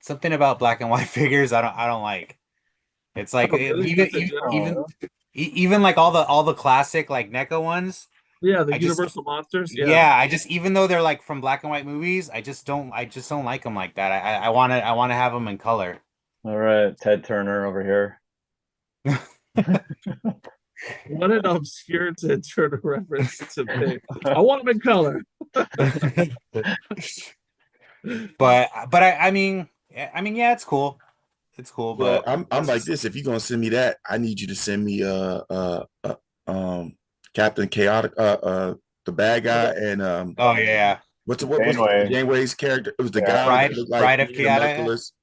something about black and white figures I don't like. It's like even like all the classic like NECA ones. Yeah, the I just Universal monsters. Yeah. yeah, I just even though they're like from black and white movies, I just don't like them like that. I want to have them in color. All right, Ted Turner over here. What an obscure Ted Turner reference to pick. I want them in color. But yeah, it's cool. It's cool, Yeah, but I'm like this. If you're gonna send me that, I need you to send me Captain Chaotic, the bad guy, and oh yeah, what's Janeway. Janeway's character? It was the Yeah. guy that looked like Bride of the Chaotic. Merciless,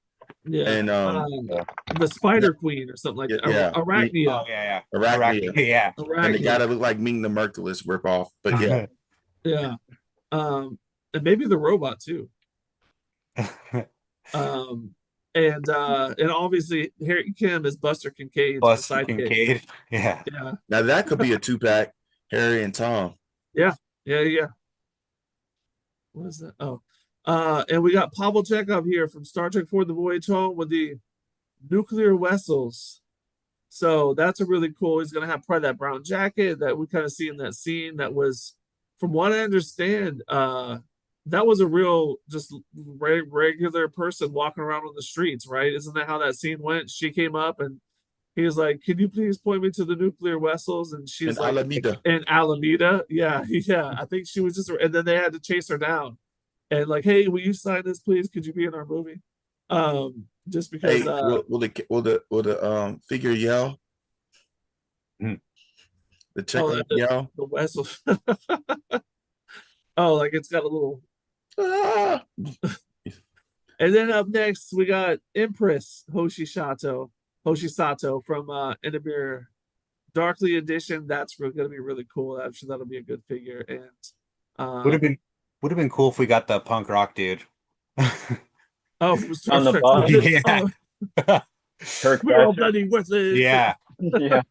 Yeah. and Yeah. The Spider Queen or something like yeah, that. yeah, Arachnia. Oh yeah, yeah. Arachnia, Yeah. and the guy Arachnia. that looked like Ming the Merciless rip off. But yeah, Yeah. And maybe the robot too. Um, and obviously Harry Kim is Buster Kincaid's Buster sidekick. Kincaid. Yeah. Yeah. now that could be a 2-pack, Harry and Tom. Yeah. Yeah. Yeah. What is that? Oh. And we got Pavel Chekhov here from Star Trek IV: The Voyage Home with the nuclear vessels. So that's a really cool. He's gonna have probably that brown jacket that we kind of see in that scene. That was, from what I understand, that was a real just regular person walking around on the streets, right? Isn't that how that scene went? She came up and he was like, "Can you please point me to the nuclear vessels?" And she's And like, Alameda. "In Alameda, yeah, yeah." I think she was just, and then they had to chase her down and like, "Hey, will you sign this, please? Could you be in our movie?" Just because, Hey, will the figure yell? Mm. The check oh, yell? the vessels. Oh, like it's got a little. Ah! And then up next we got Empress Hoshi Sato from Enabir Darkly Edition. That's going to be really cool. I'm sure that'll be a good figure. And Would have been cool if we got the punk rock dude. oh, from Star On the Trek. bus. Yeah. Oh, Kirk we're all Thatcher. bloody worthless. Yeah. Yeah.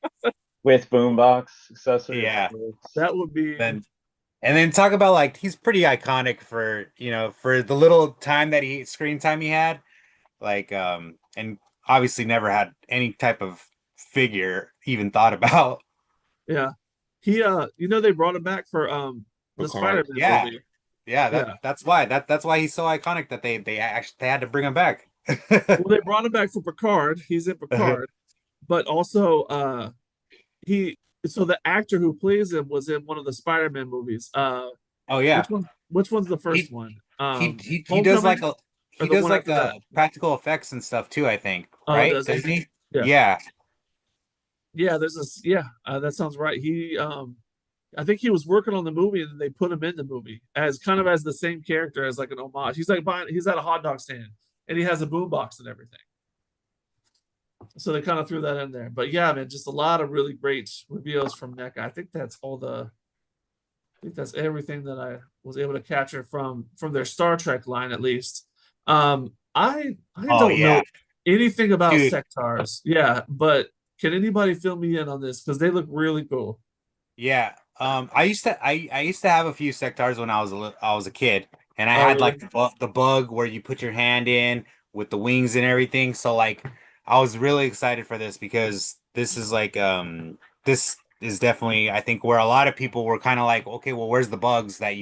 With boombox accessories. Yeah. That would be. And then talk about like he's pretty iconic for for the little time that screen time he had, like and obviously never had any type of figure even thought about. Yeah. He they brought him back for the Picard. Spider-Man Yeah. movie. Yeah, Yeah. that's why he's so iconic that they actually they had to bring him back. Well, they brought him back for Picard. He's in Picard, but also he so the actor who plays him was in one of the Spider-Man movies. Oh yeah. Which one's the first He one? he does like Homecoming he or the does one like after that? practical effects and stuff too, I think, Oh, right? does he? Doesn't he? Yeah. Yeah. Yeah, that sounds right. He I think he was working on the movie and they put him in the movie as kind of as the same character as like an homage. He's at a hot dog stand and he has a boombox and everything. So they kind of threw that in there. But yeah, man, just a lot of really great reveals from NECA. I think that's everything that I was able to capture from their Star Trek line, at least. I don't know anything about Dude. sectars. Yeah, but can anybody fill me in on this? Because they look really cool. Yeah. I used to have a few sectars when I was a kid, and I Oh, had really? like the bug where you put your hand in with the wings and everything. So like I was really excited for this because this is like this is definitely I think where a lot of people were kind of like, okay, well, where's the bugs that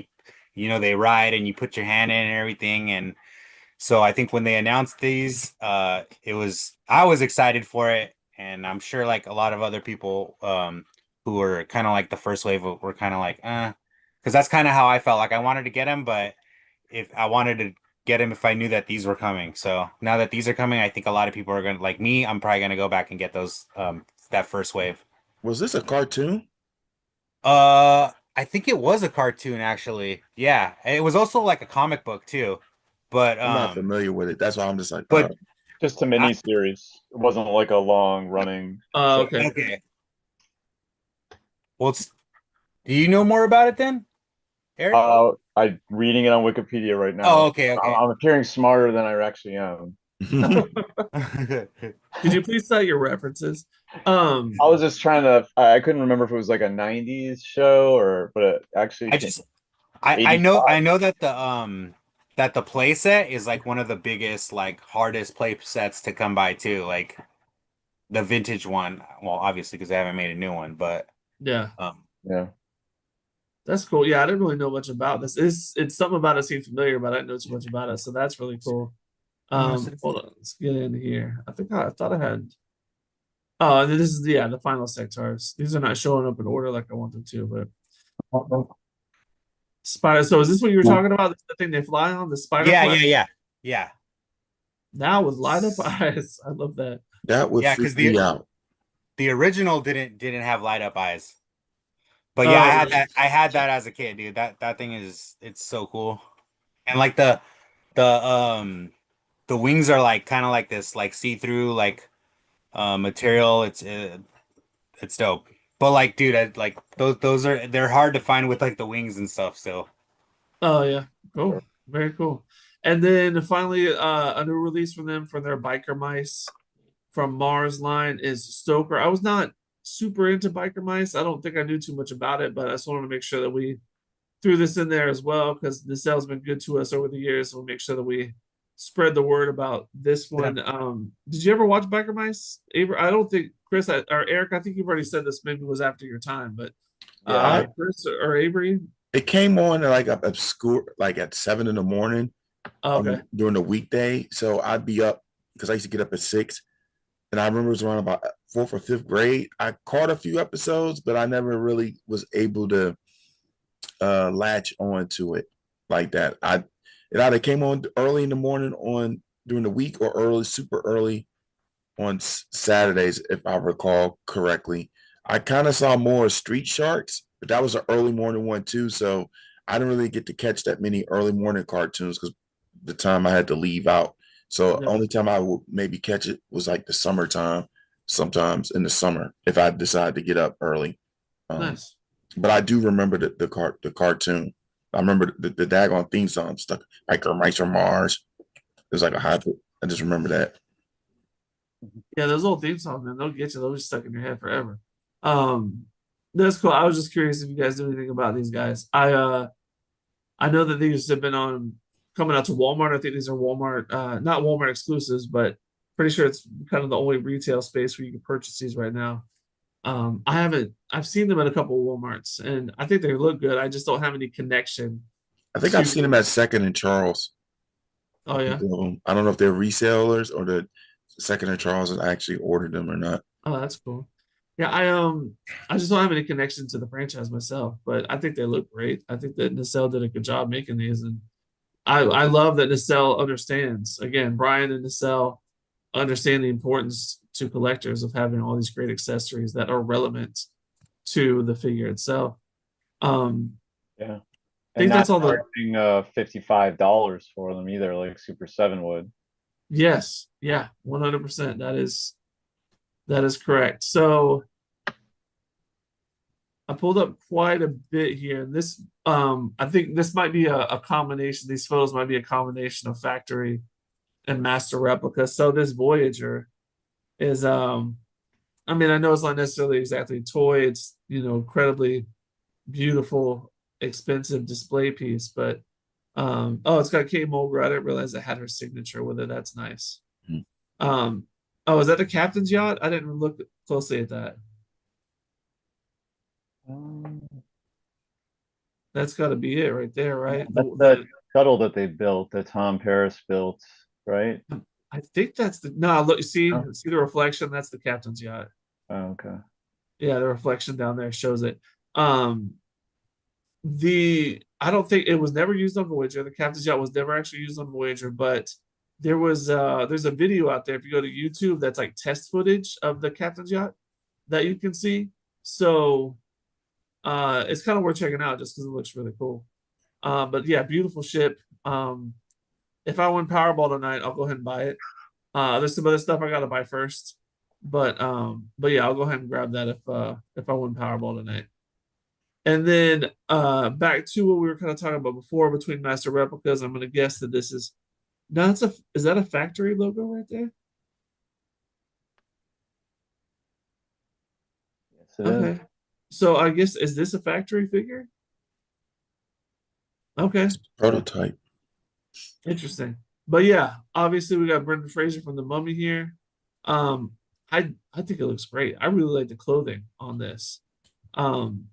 they ride and you put your hand in and everything. And so I think when they announced these, I was excited for it, and I'm sure like a lot of other people who were kind of like the first wave were kind of like, because that's kind of how I felt. Like I wanted to get him, but if I wanted to get him if I knew that these were coming. So now that these are coming, I think a lot of people are gonna like me. I'm probably gonna go back and get those that first wave. Was this a cartoon? I think it was a cartoon actually. Yeah, it was also like a comic book too. But I'm not familiar with it. That's why I'm just like, but Just a mini series. It wasn't like a long running. Okay. okay. Well, do you know more about it then, Eric? I'm reading it on Wikipedia right now. Oh, okay. I'm appearing smarter than I actually am. Could you please cite your references? I was just trying to. I couldn't remember if it was like a '90s show but it actually. I know that the play set is like one of the biggest, like hardest play sets to come by too. Like the vintage one. Well, obviously because they haven't made a new one, but Yeah. Yeah. That's cool. Yeah, I didn't really know much about this. It's something about it seemed familiar, but I didn't know too much about it. So that's really cool. Hold on, let's get in here. I thought I had. Oh, and then this is the final sectors. These are not showing up in order like I want them to, but spider. So is this what you were talking about? This is the thing they fly on, the spider Yeah, fly? yeah, yeah, yeah, Now with light up eyes. I love that. That would yeah. freak Because me out. the original didn't have light up eyes. But yeah, Oh, I had really? that. I had that as a kid, dude. That thing is it's so cool. And like the the wings are like kind of like this like see-through like material. It's dope. But like, dude, like those are they're hard to find with like the wings and stuff. So Oh yeah, cool, very cool. And then finally, a new release from them for their biker mice from Mars line is Stoker. I was not super into biker mice. I don't think I knew too much about it, but I just wanted to make sure that we threw this in there as well because the sale's been good to us over the years. So we'll make sure that we spread the word about this yeah, one. Did you ever watch Biker Mice? I don't think Chris or Eric. I think you've already said this. Maybe was after your time, but Yeah, Chris or Avery. It came on like obscure, like at 7 in the morning Okay. during the weekday. So I'd be up because I used to get up at 6. And I remember it was around about fourth or fifth grade. I caught a few episodes, but I never really was able to latch on to it like that. It either came on early in the morning on during the week or super early on Saturdays, if I recall correctly. I kind of saw more Street Sharks, but that was an early morning one too. So I didn't really get to catch that many early morning cartoons because the time I had to leave out. So Yeah. only time I would maybe catch it was like the summertime, sometimes in the summer if I decide to get up early. Um, Nice. but I do remember the cartoon. I remember the daggone theme song stuck like Mice from Mars. It was like a high. I just remember that. Yeah, those old theme songs, man, they'll get you. They'll be stuck in your head forever. Um, that's cool. I was just curious if you guys knew anything about these guys. I know that these have been on coming out to Walmart. I think these are Walmart, not Walmart exclusives, but pretty sure it's kind of the only retail space where you can purchase these right now. I've seen them at a couple of Walmarts and I think they look good. I just don't have any connection I think I've to, seen them at Second and Charles. A oh yeah. couple of them. I don't know if they're resellers or the Second and Charles has actually ordered them or not. Oh, that's cool. Yeah, I just don't have any connection to the franchise myself, but I think they look great. I think that Nacelle did a good job making these, and I love that Nacelle understands. Again, Brian and Nacelle understand the importance to collectors of having all these great accessories that are relevant to the figure itself. Um, yeah. I And think not that's all the charging $55 for them either, like Super 7 would. yes, yeah, 100%. That is correct. So I pulled up quite a bit here. And this, I think this might be a combination. These photos might be a combination of factory and master replica. So this Voyager is, I mean, I know it's not necessarily exactly toy. It's, incredibly beautiful, expensive display piece. But, oh, it's got Kate Mulgrew. I didn't realize it had her signature with it. That's nice. Hmm. Oh, is that the captain's yacht? I didn't look closely at that. Um, That's got to be it right there, right? that's that shuttle that they built, that Tom Paris built, right? I think that's the no. Look, see, Oh, see the reflection. That's the captain's yacht. okay. Yeah, the reflection down there shows it. Um, the I don't think it was never used on Voyager. The captain's yacht was never actually used on Voyager, but there's a video out there if you go to YouTube that's like test footage of the captain's yacht that you can see. So it's kind of worth checking out just because it looks really cool. But yeah, beautiful ship. If I win Powerball tonight, I'll go ahead and buy it. There's some other stuff I gotta buy first, but yeah, I'll go ahead and grab that if I win Powerball tonight. And then back to what we were kind of talking about before between master replicas. I'm gonna guess that this is no, is that a factory logo right there? Yes, it is. Okay, so I guess is this a factory figure? Okay, Prototype. interesting. But yeah, obviously we got Brendan Fraser from The Mummy here. Um, I think it looks great. I really like the clothing on this. Um,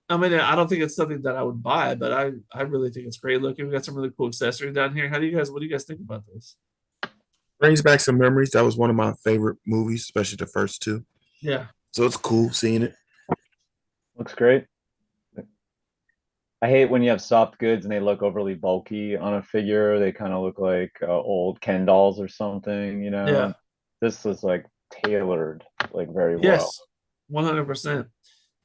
I mean, I don't think it's something that I would buy, but I really think it's great looking. We got some really cool accessories down here. What do you guys think about this? Brings back some memories. That was one of my favorite movies, especially the first two. Yeah. So it's cool seeing it. Looks great. I hate when you have soft goods and they look overly bulky on a figure. They kind of look like old Ken dolls or something, you Yeah. know. This is like tailored like very well. Yes. 100%.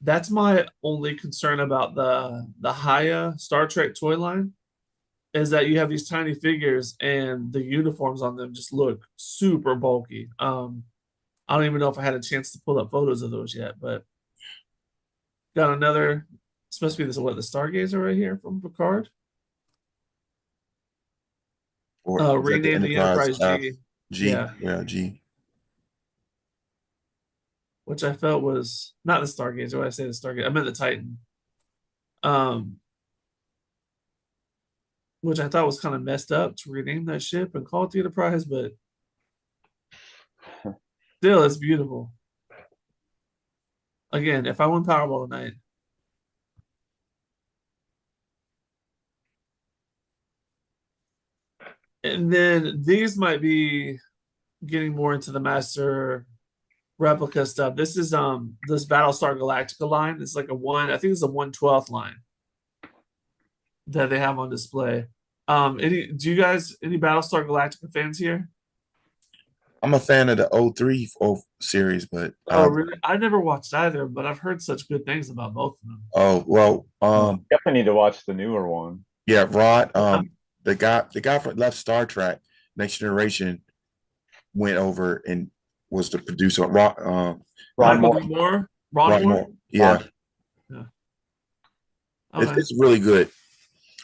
That's my only concern about the Haya Star Trek toy line is that you have these tiny figures and the uniforms on them just look super bulky. I don't even know if I had a chance to pull up photos of those yet, but got another. It's supposed to be the Stargazer right here from Picard. Or is that the Renamed the Enterprise Enterprise F? G. G? Yeah, Yeah, G. which I felt was not the Stargazer. When I say the Stargazer, I meant the Titan. Um, which I thought was kind of messed up to rename that ship and call it the Enterprise, but still, it's beautiful. Again, if I win Powerball tonight, and then these might be getting more into the master replica stuff. This is this Battlestar Galactica line. It's like a one, I think it's a 1/12 line that they have on display. Do you guys any Battlestar Galactica fans here? I'm a fan of the '03 series, but Oh, really? I never watched either, but I've heard such good things about both of them. oh well, Definitely need to watch the newer one. yeah, Rod, Yeah. the guy from left Star Trek, Next Generation, went over and was the producer. Ron Michael Moore. B. Moore, Ron Ron Moore. Moore. Yeah, Yeah. it's, Okay. it's really good.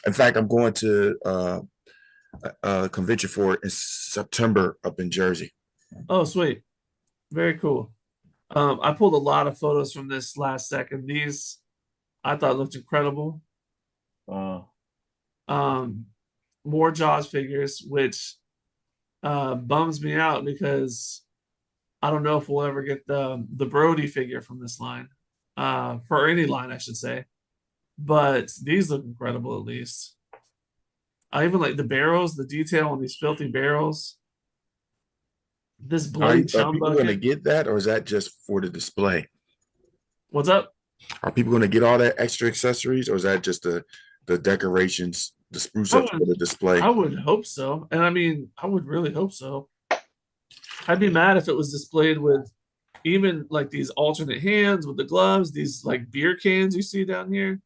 In fact, I'm going to a convention for it in September up in Jersey. Oh, sweet. Very cool. I pulled a lot of photos from this last second. These I thought looked incredible. Uh, Um, more Jaws figures, which bums me out because I don't know if we'll ever get the Brody figure from this line, for any line, I should say. But these look incredible at least. I even like the barrels, the detail on these filthy barrels. This bloody Are chum people going to bucket. get that, or is that just for the display? What's up? Are people going to get all that extra accessories, or is that just the decorations, the spruce I ups for the would, display? I would hope so, and I mean, I would really hope so. I'd be mad if it was displayed with even like these alternate hands with the gloves, these like beer cans you see down here.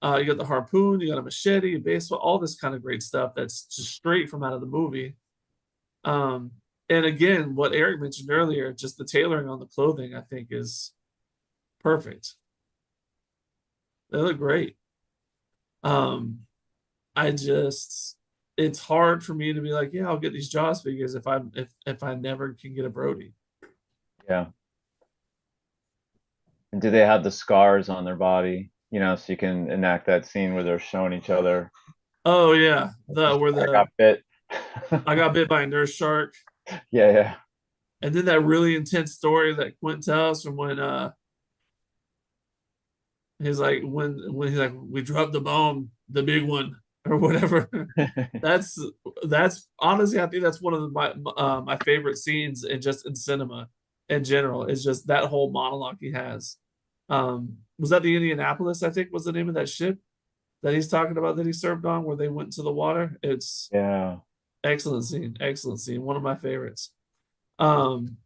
You got the harpoon, you got a machete, a baseball, all this kind of great stuff that's just straight from out of the movie. Um, and again, what Eric mentioned earlier, just the tailoring on the clothing, I think is perfect. They look great. Um, I just it's hard for me to be like, yeah, I'll get these Jaws figures if I never can get a Brody. yeah. And do they have the scars on their body? You know, so you can enact that scene where they're showing each other. Oh yeah, the where I got bit. I got bit by a nurse shark, Yeah, yeah. and then that really intense story that Quint tells from when he's like when he's like we dropped the bomb, the big one or whatever. that's that's honestly I think that's one of my favorite scenes in just in cinema in general. Is just that whole monologue he has. Was that the Indianapolis? I think was the name of that ship that he's talking about that he served on where they went to the water. It's Yeah. excellent scene, excellent scene, one of my favorites. Um,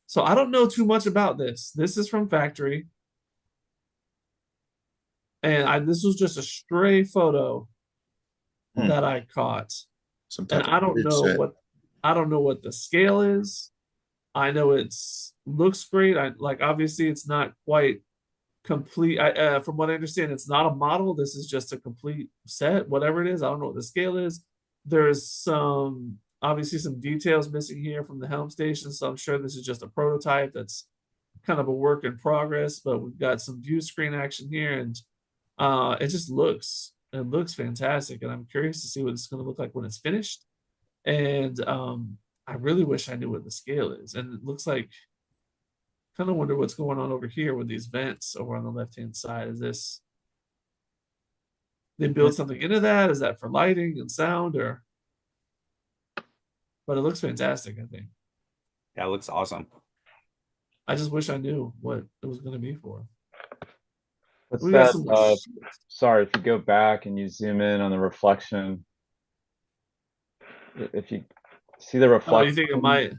so I don't know too much about this. This is from factory, and this was just a stray photo Hmm. that I caught, Some and type of bridge set. I don't know what the scale is. I know it's looks great. I like obviously it's not quite complete. From what I understand, it's not a model. This is just a complete set, whatever it is. I don't know what the scale is. There's some obviously some details missing here from the helm station, so I'm sure this is just a prototype that's kind of a work in progress. But we've got some view screen action here, and it looks fantastic. And I'm curious to see what it's going to look like when it's finished. And I really wish I knew what the scale is. And it looks like Kind of wonder what's going on over here with these vents over on the left-hand side. Is this they build something into that? Is that for lighting and sound or? But it looks fantastic, I think. That looks awesome. I just wish I knew what it was going to be for. What's We got that? some more Sorry, if you go back and you zoom in on the reflection, if you see the Oh, you reflection, think it might?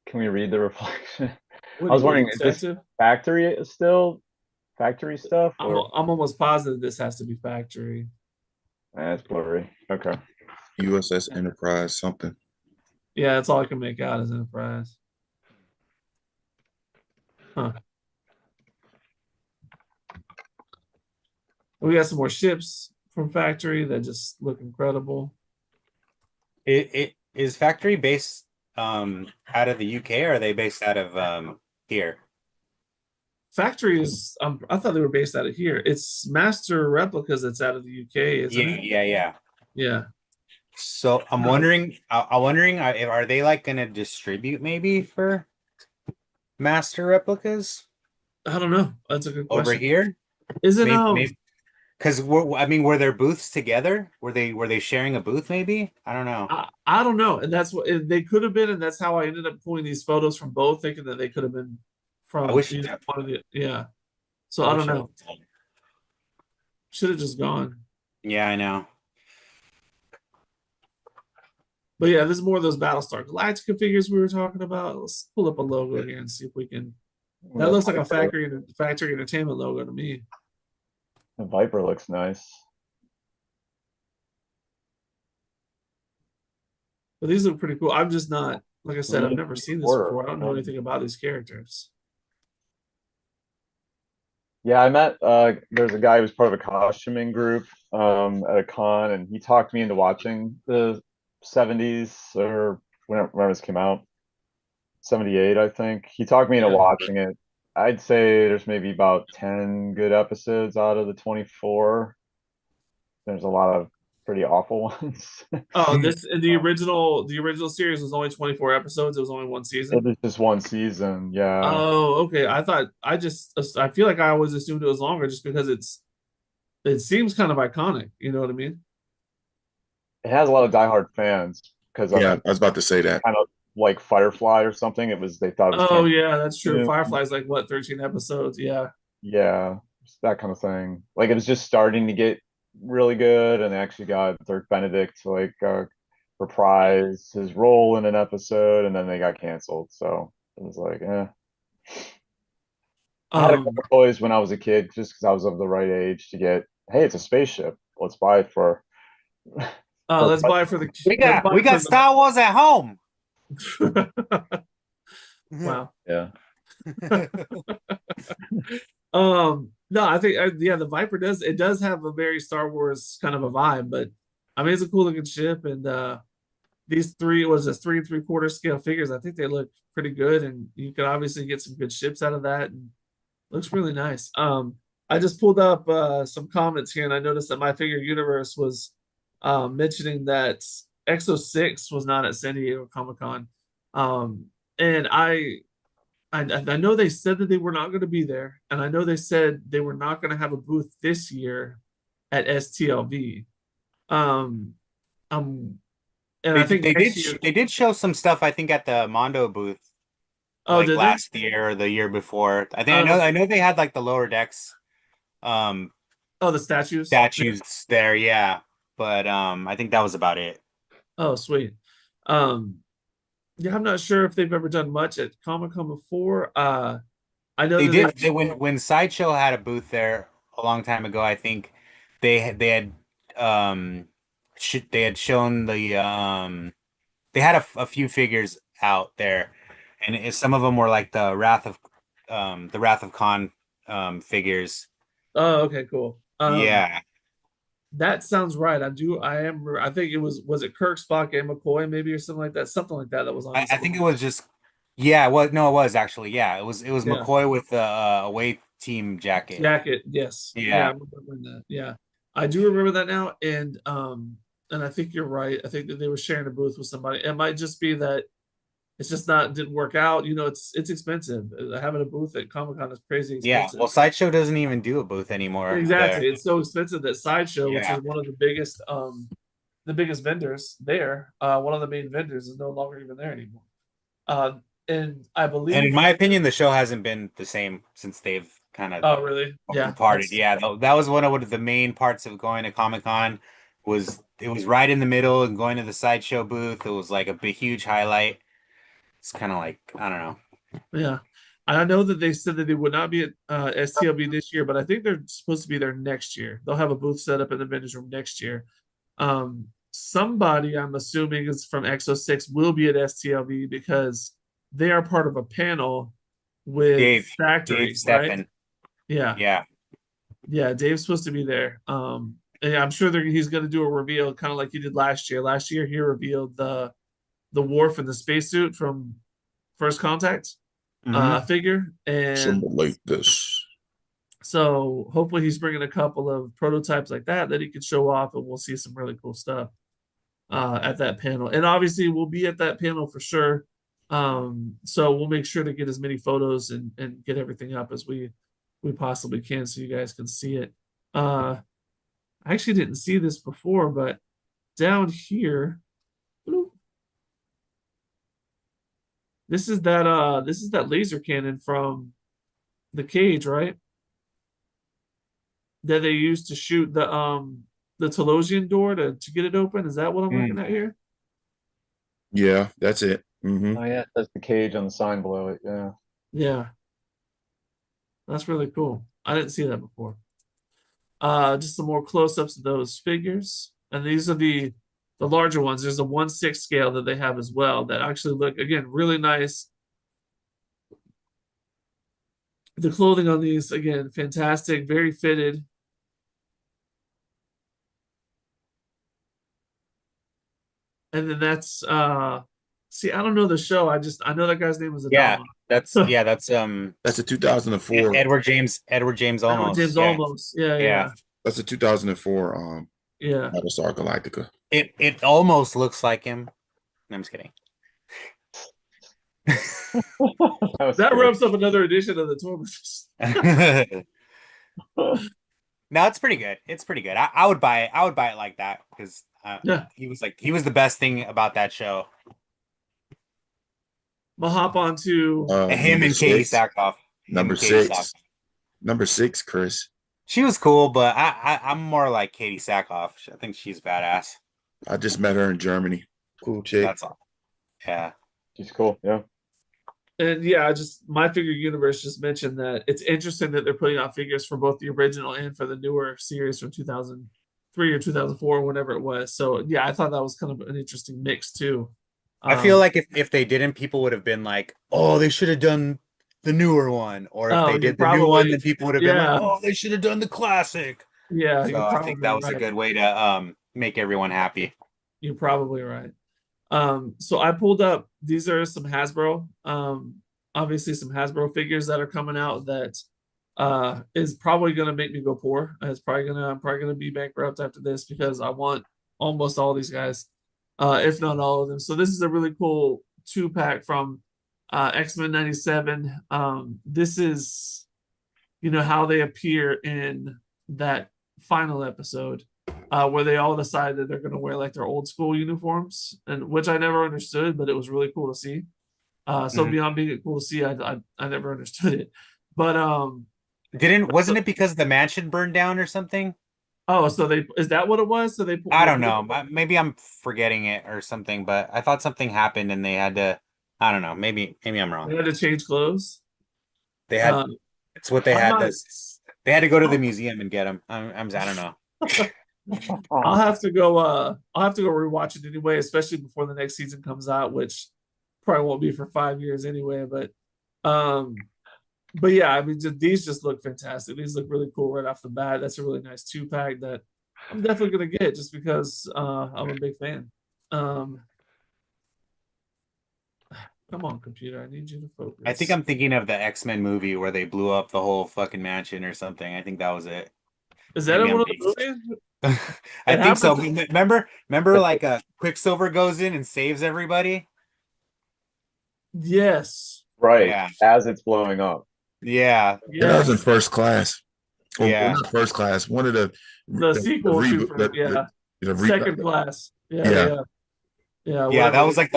can we read the reflection? What I was do you wondering, want is this to? factory still factory stuff I'm or I'm almost positive this has to be factory. it's blurry? Okay. USS Enterprise something. Yeah, that's all I can make out is Enterprise. Huh. We got some more ships from factory that just look incredible. It is factory based out of the UK, or are they based out of here? Factory is I thought they were based out of here. It's Master Replicas that's out of the UK, isn't Yeah, it? yeah. Yeah. So I'm wondering, are they like gonna distribute maybe for master replicas I don't know. That's a good over question. here? Isn't Maybe because I mean, were their booths together? Were they sharing a booth? Maybe, I don't know. I don't know, and that's what they could have been, and that's how I ended up pulling these photos from both, thinking that they could have been I from wish one of the yeah. So I I wish don't know. Should have just gone. Yeah, I know. But yeah, this is more of those Battlestar Galactica figures we were talking about. Let's pull up a logo here and see if we can. That looks like a factory entertainment logo to me. The Viper looks nice. But these look pretty cool. I'm just not, like I said, I've never seen this before. I don't know Order. anything about these characters. Yeah, I met there's a guy who was part of a costuming group at a con, and he talked me into watching the 70s or whenever this came out. 78, I think. He talked me into Yeah. watching it. I'd say there's maybe about 10 good episodes out of the 24. There's a lot of pretty awful ones. Oh, the original series was only 24 episodes. It was only one It season. was just one season, yeah. Oh, okay. I feel like I always assumed it was longer just because it seems kind of iconic. You know what I mean? It has a lot of diehard fans because Yeah, I was about to say that. kind of like Firefly or something. They thought it was Oh yeah, that's true. Yeah. Firefly's like what, 13 episodes? Yeah. Yeah, that kind of thing. Like it was just starting to get really good, and they actually got Dirk Benedict to reprise his role in an episode, and then they got canceled. So it was like, eh. I had a couple toys when I was a kid, just because I was of the right age to get. Hey, it's a spaceship. Let's buy it for. Let's buy it for the. We got Star Wars at home. Wow. Yeah. No, I think yeah, the Viper does have a very Star Wars kind of a vibe, but I mean it's a cool looking ship, and these three was this 3 3/4 scale figures. I think they look pretty good, and you can obviously get some good ships out of that, and looks really nice. I just pulled up some comments here, and I noticed that My Figure Universe was mentioning that Exo 6 was not at San Diego Comic-Con, and I know they said that they were not going to be there, and I know they said they were not going to have a booth this year at STLV. Um, and I think they did show some stuff, I think, at the Mondo booth oh, did last year or the year before. I think Oh. I know they had like the lower decks oh, the statues there, yeah. But I think that was about it. Oh, sweet. Yeah, I'm not sure if they've ever done much at Comic-Con before. I know They that did. When Sideshow had a booth there a long time ago, I think they had they had shown they had a few figures out there, and some of them were like the Wrath of Khan figures. Oh, okay, cool. Yeah, That sounds right. I think it was it Kirk, Spock, and McCoy maybe or something like that. Something like that was on I think it was just yeah. Well, no, it was actually yeah. It was Yeah. McCoy with the away team jacket. Jacket, yes. Yeah. I'm remembering that. Yeah. I do remember that now. And I think you're right. I think that they were sharing a booth with somebody. It might just be that it's just not didn't work out. You know, it's expensive. Having a booth at Comic-Con is crazy Yeah, expensive. well, Sideshow doesn't even do a booth anymore Exactly. there. It's so expensive that Sideshow, which Yeah. is one of the biggest vendors there, one of the main vendors is no longer even there anymore. And I And believe in my opinion, the show hasn't been the same since they've kind of oh really? Yeah. departed. Yeah, that was one of the main parts of going to Comic-Con was it was right in the middle and going to the Sideshow booth. It was like a big, huge highlight. It's kind of like, I don't know. Yeah. I know that they said that they would not be at STLB this year, but I think they're supposed to be there next year. They'll have a booth set up in the vendors room next year. Somebody I'm assuming is from Exo 6 will be at STLB because they are part of a panel with Dave Factory, right? Steffen. Yeah. Yeah. Yeah, Dave's supposed to be there. And I'm sure he's going to do a reveal, kind of like he did last year. Last year, he revealed the Worf in the spacesuit from First Contact figure, and Assimilate this. so hopefully he's bringing a couple of prototypes like that he can show off, and we'll see some really cool stuff at that panel. And obviously, we'll be at that panel for sure. So we'll make sure to get as many photos and get everything up as we possibly can, so you guys can see it. I actually didn't see this before, but down here, this is that laser cannon from the cage, right? That they used to shoot the Telosian door to get it open. Is that what I'm looking at here? Yeah, that's it. Mm-hmm. Oh yeah, that's the cage on the sign below it. Yeah. Yeah. That's really cool. I didn't see that before. Just some more close-ups of those figures. And these are the larger ones. There's a 1/6 scale that they have as well that actually look, again, really nice. The clothing on these, again, fantastic, very fitted. And then that's see, I don't know the show. I know that guy's name was Adama. That's That's a 2004. Edward James Olmos. James Yeah. Olmos. Yeah. That's a 2004 Yeah. Battlestar Galactica. It almost looks like him. No, I'm just kidding. That wraps up another edition of the ToyBoyz. No, it's pretty good. It's pretty good. I would buy it. I would buy it like that because Yeah. he was the best thing about that show. We'll hop on to Him and Katie Sackhoff. Number 6. Number 6, Chris. She was cool, but I'm more like Katie Sackhoff. I think she's badass. I just met her in Germany. Cool chick. That's all. Yeah. She's cool. Yeah. And yeah, just My Figure Universe just mentioned that it's interesting that they're putting out figures for both the original and for the newer series from 2003 or 2004, whenever it was. So yeah, I thought that was kind of an interesting mix too. I feel like if they didn't, people would have been like, "Oh, they should have done the newer one," or if they did the new one, then people would have been like, "Oh, they should have done the classic." Yeah, so I think that was a good way to make everyone happy. You're probably right. So I pulled up, these are some Hasbro, obviously some Hasbro figures that are coming out that is probably gonna make me go poor. I'm probably gonna be bankrupt after this because I want almost all these guys, if not all of them. So this is a really cool 2-pack from X-Men 97. This is, how they appear in that final episode. Where they all decide that they're going to wear like their old school uniforms, and which I never understood, but it was really cool to see. So beyond being cool to see, I never understood it. But wasn't it because the mansion burned down or something? Oh, so is that what it was? So I don't know. Maybe I'm forgetting it or something, but I thought something happened and they had to. I don't know. Maybe I'm wrong. They had to change clothes. They had. It's what they had. They had to go to the museum and get them. I don't know. I'll have to go rewatch it anyway, especially before the next season comes out, which probably won't be for 5 years anyway. But yeah, I mean, these just look fantastic. These look really cool right off the bat. That's a really nice 2-pack that I'm definitely gonna get just because I'm a big fan. Come on, computer, I need you to focus. I think I'm thinking of the X-Men movie where they blew up the whole fucking mansion or something. I think that was it. Is that in one of the movies? I think so. Remember, like Quicksilver goes in and saves everybody. Yes. Right. Yeah. As it's blowing up. Yeah. And that was in Yes. First Class. Or Yeah. not First Class. One of The the sequel to reboot. for The Second Class. Yeah, yeah. yeah. Yeah, Yeah, that whatever. was like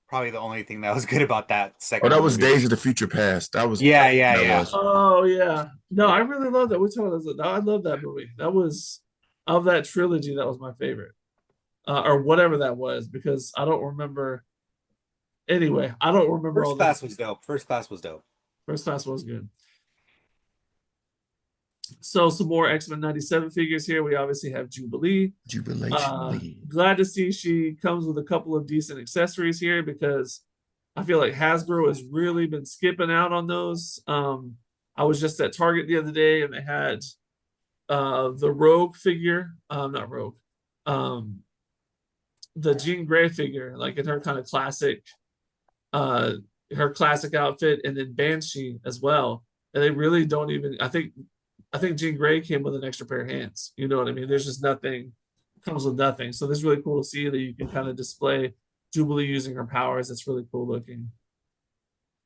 probably the only thing that was good about that Oh, second that was movie. Days of the Future Past. That was Yeah, yeah, that yeah. was. Oh yeah. No, I really love that. Which one was it? No, I love that movie. That was of that trilogy, that was my favorite. Or whatever that was, because I don't remember. Anyway, I don't remember all First the Class was dope. First Class was dope. First Class was good. So some more X-Men 97 figures here. We obviously have Jubilee. Jubilation League. Glad to see she comes with a couple of decent accessories here, because I feel like Hasbro has really been skipping out on those. I was just at Target the other day and they had the Rogue figure, not Rogue, um, the Jean Grey figure, like in her kind of classic, uh, her classic outfit, and then Banshee as well. And they really don't even. I think Jean Grey came with an extra pair of hands. You know what I mean? There's just nothing, comes with nothing. So this is really cool to see that you can kind of display Jubilee using her powers. That's really cool looking.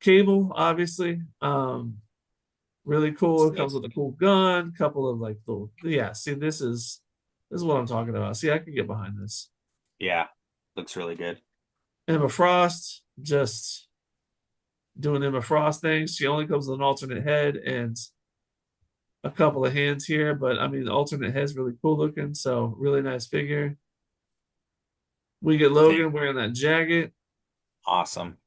Cable, obviously, really cool. It comes with a cool gun, couple of like little, yeah. See, this is what I'm talking about. See, I can get behind this. Yeah. Looks really good. Emma Frost, just doing Emma Frost things. She only comes with an alternate head and a couple of hands here, but I mean, the alternate head's really cool looking. So really nice figure. We get Logan wearing that jacket, Awesome.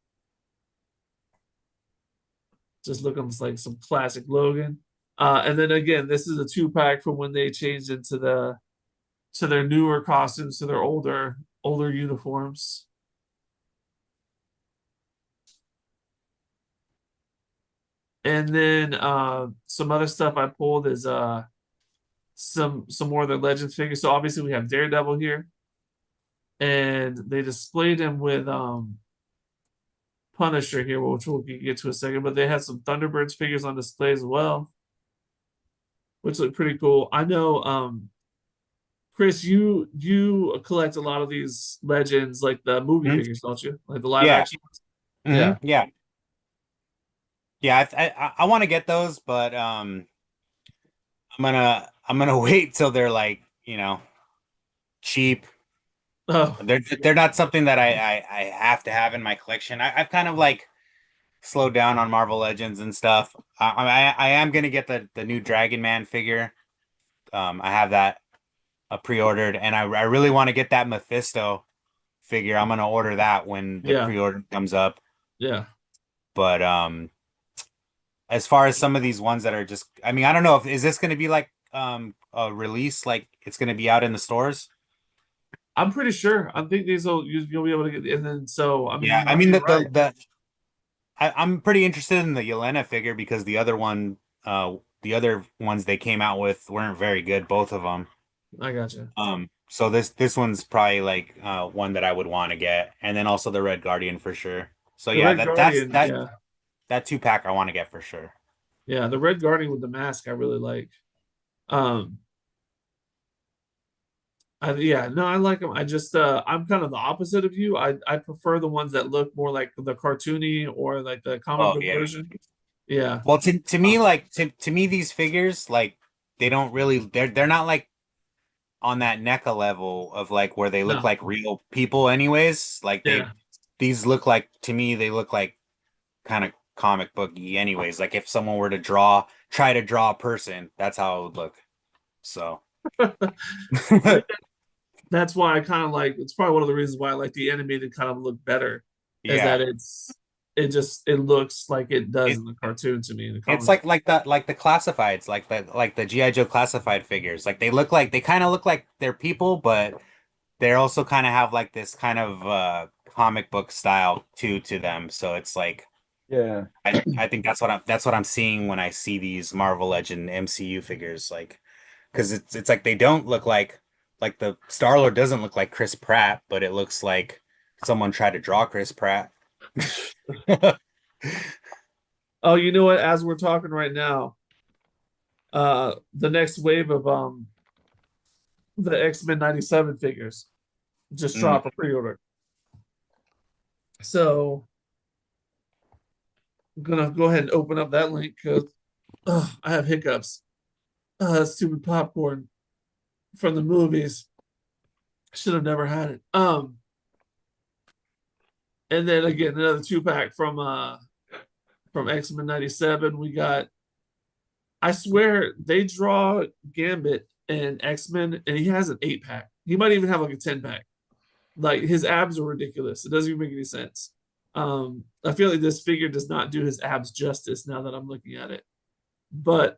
just looking like some classic Logan. And then again, this is a 2-pack from when they changed into to their newer costumes, to their older uniforms. And then some other stuff I pulled is some more of their Legends figures. So obviously we have Daredevil here, and they displayed him with Punisher here, which we'll get to a second. But they had some Thunderbirds figures on display as well, which look pretty cool. I know, Chris, you collect a lot of these Legends, like the movie Mhm. figures, don't you? Like the live Yeah. action ones? Yeah. Yeah. Yeah, I want to get those, but I'm gonna wait till they're like, cheap. Oh, They're not something that I have to have in my collection. I've kind of like slowed down on Marvel Legends and stuff. I am gonna get the new Dragon Man figure. I have that pre-ordered, and I really want to get that Mephisto figure. I'm gonna order that when the yeah, pre-order comes up. yeah. But as far as some of these ones that are just, I mean, I don't know if is this gonna be like a release, like it's gonna be out in the stores. I'm pretty sure. I think these will you'll be able to get. And then so I mean, you Yeah, I might mean be right. I'm pretty interested in the Yelena figure because the other ones they came out with weren't very good, both of them. I got you. So this one's probably like one that I would want to get, and then also the Red Guardian for sure. So The yeah, Red that that's Guardian, that yeah, that 2-pack I want to get for sure. yeah. The Red Guardian with the mask, I really like. Um, yeah, no, I like them. I just I'm kind of the opposite of you. I prefer the ones that look more like the cartoony or like the comic Oh book yeah. version. Yeah. Well, to me, Um, like to me, these figures like they don't really they're not like on that NECA level of like where they look no. like real people anyways. Like Yeah. these look like to me they look like kind of comic booky anyways. Like if someone were to try to draw a person, that's how it would look. So I think that's why I kind of like. It's probably one of the reasons why I like the animated kind of look better, is yeah. that it looks like it does It in the cartoon to me in the it's comic. like the classifieds, like the GI Joe classified figures. Like they kind of look like they're people, but they also kind of have like this kind of comic book style to them. So it's like Yeah. I think that's what I'm seeing when I see these Marvel Legend MCU figures, like because it's like they don't look like the Star-Lord doesn't look like Chris Pratt, but it looks like someone tried to draw Chris Pratt. Oh, you know what? As we're talking right now, the next wave of the X-Men 97 figures just Mm, dropped a pre-order. So I'm gonna go ahead and open up that link because I have hiccups. Stupid popcorn from the movies. Should have never had it. And then again another 2-pack from X-Men 97. We got, I swear they draw Gambit and X-Men and he has an 8-pack. He might even have like a 10-pack. Like his abs are ridiculous. It doesn't even make any sense. I feel like this figure does not do his abs justice now that I'm looking at it. But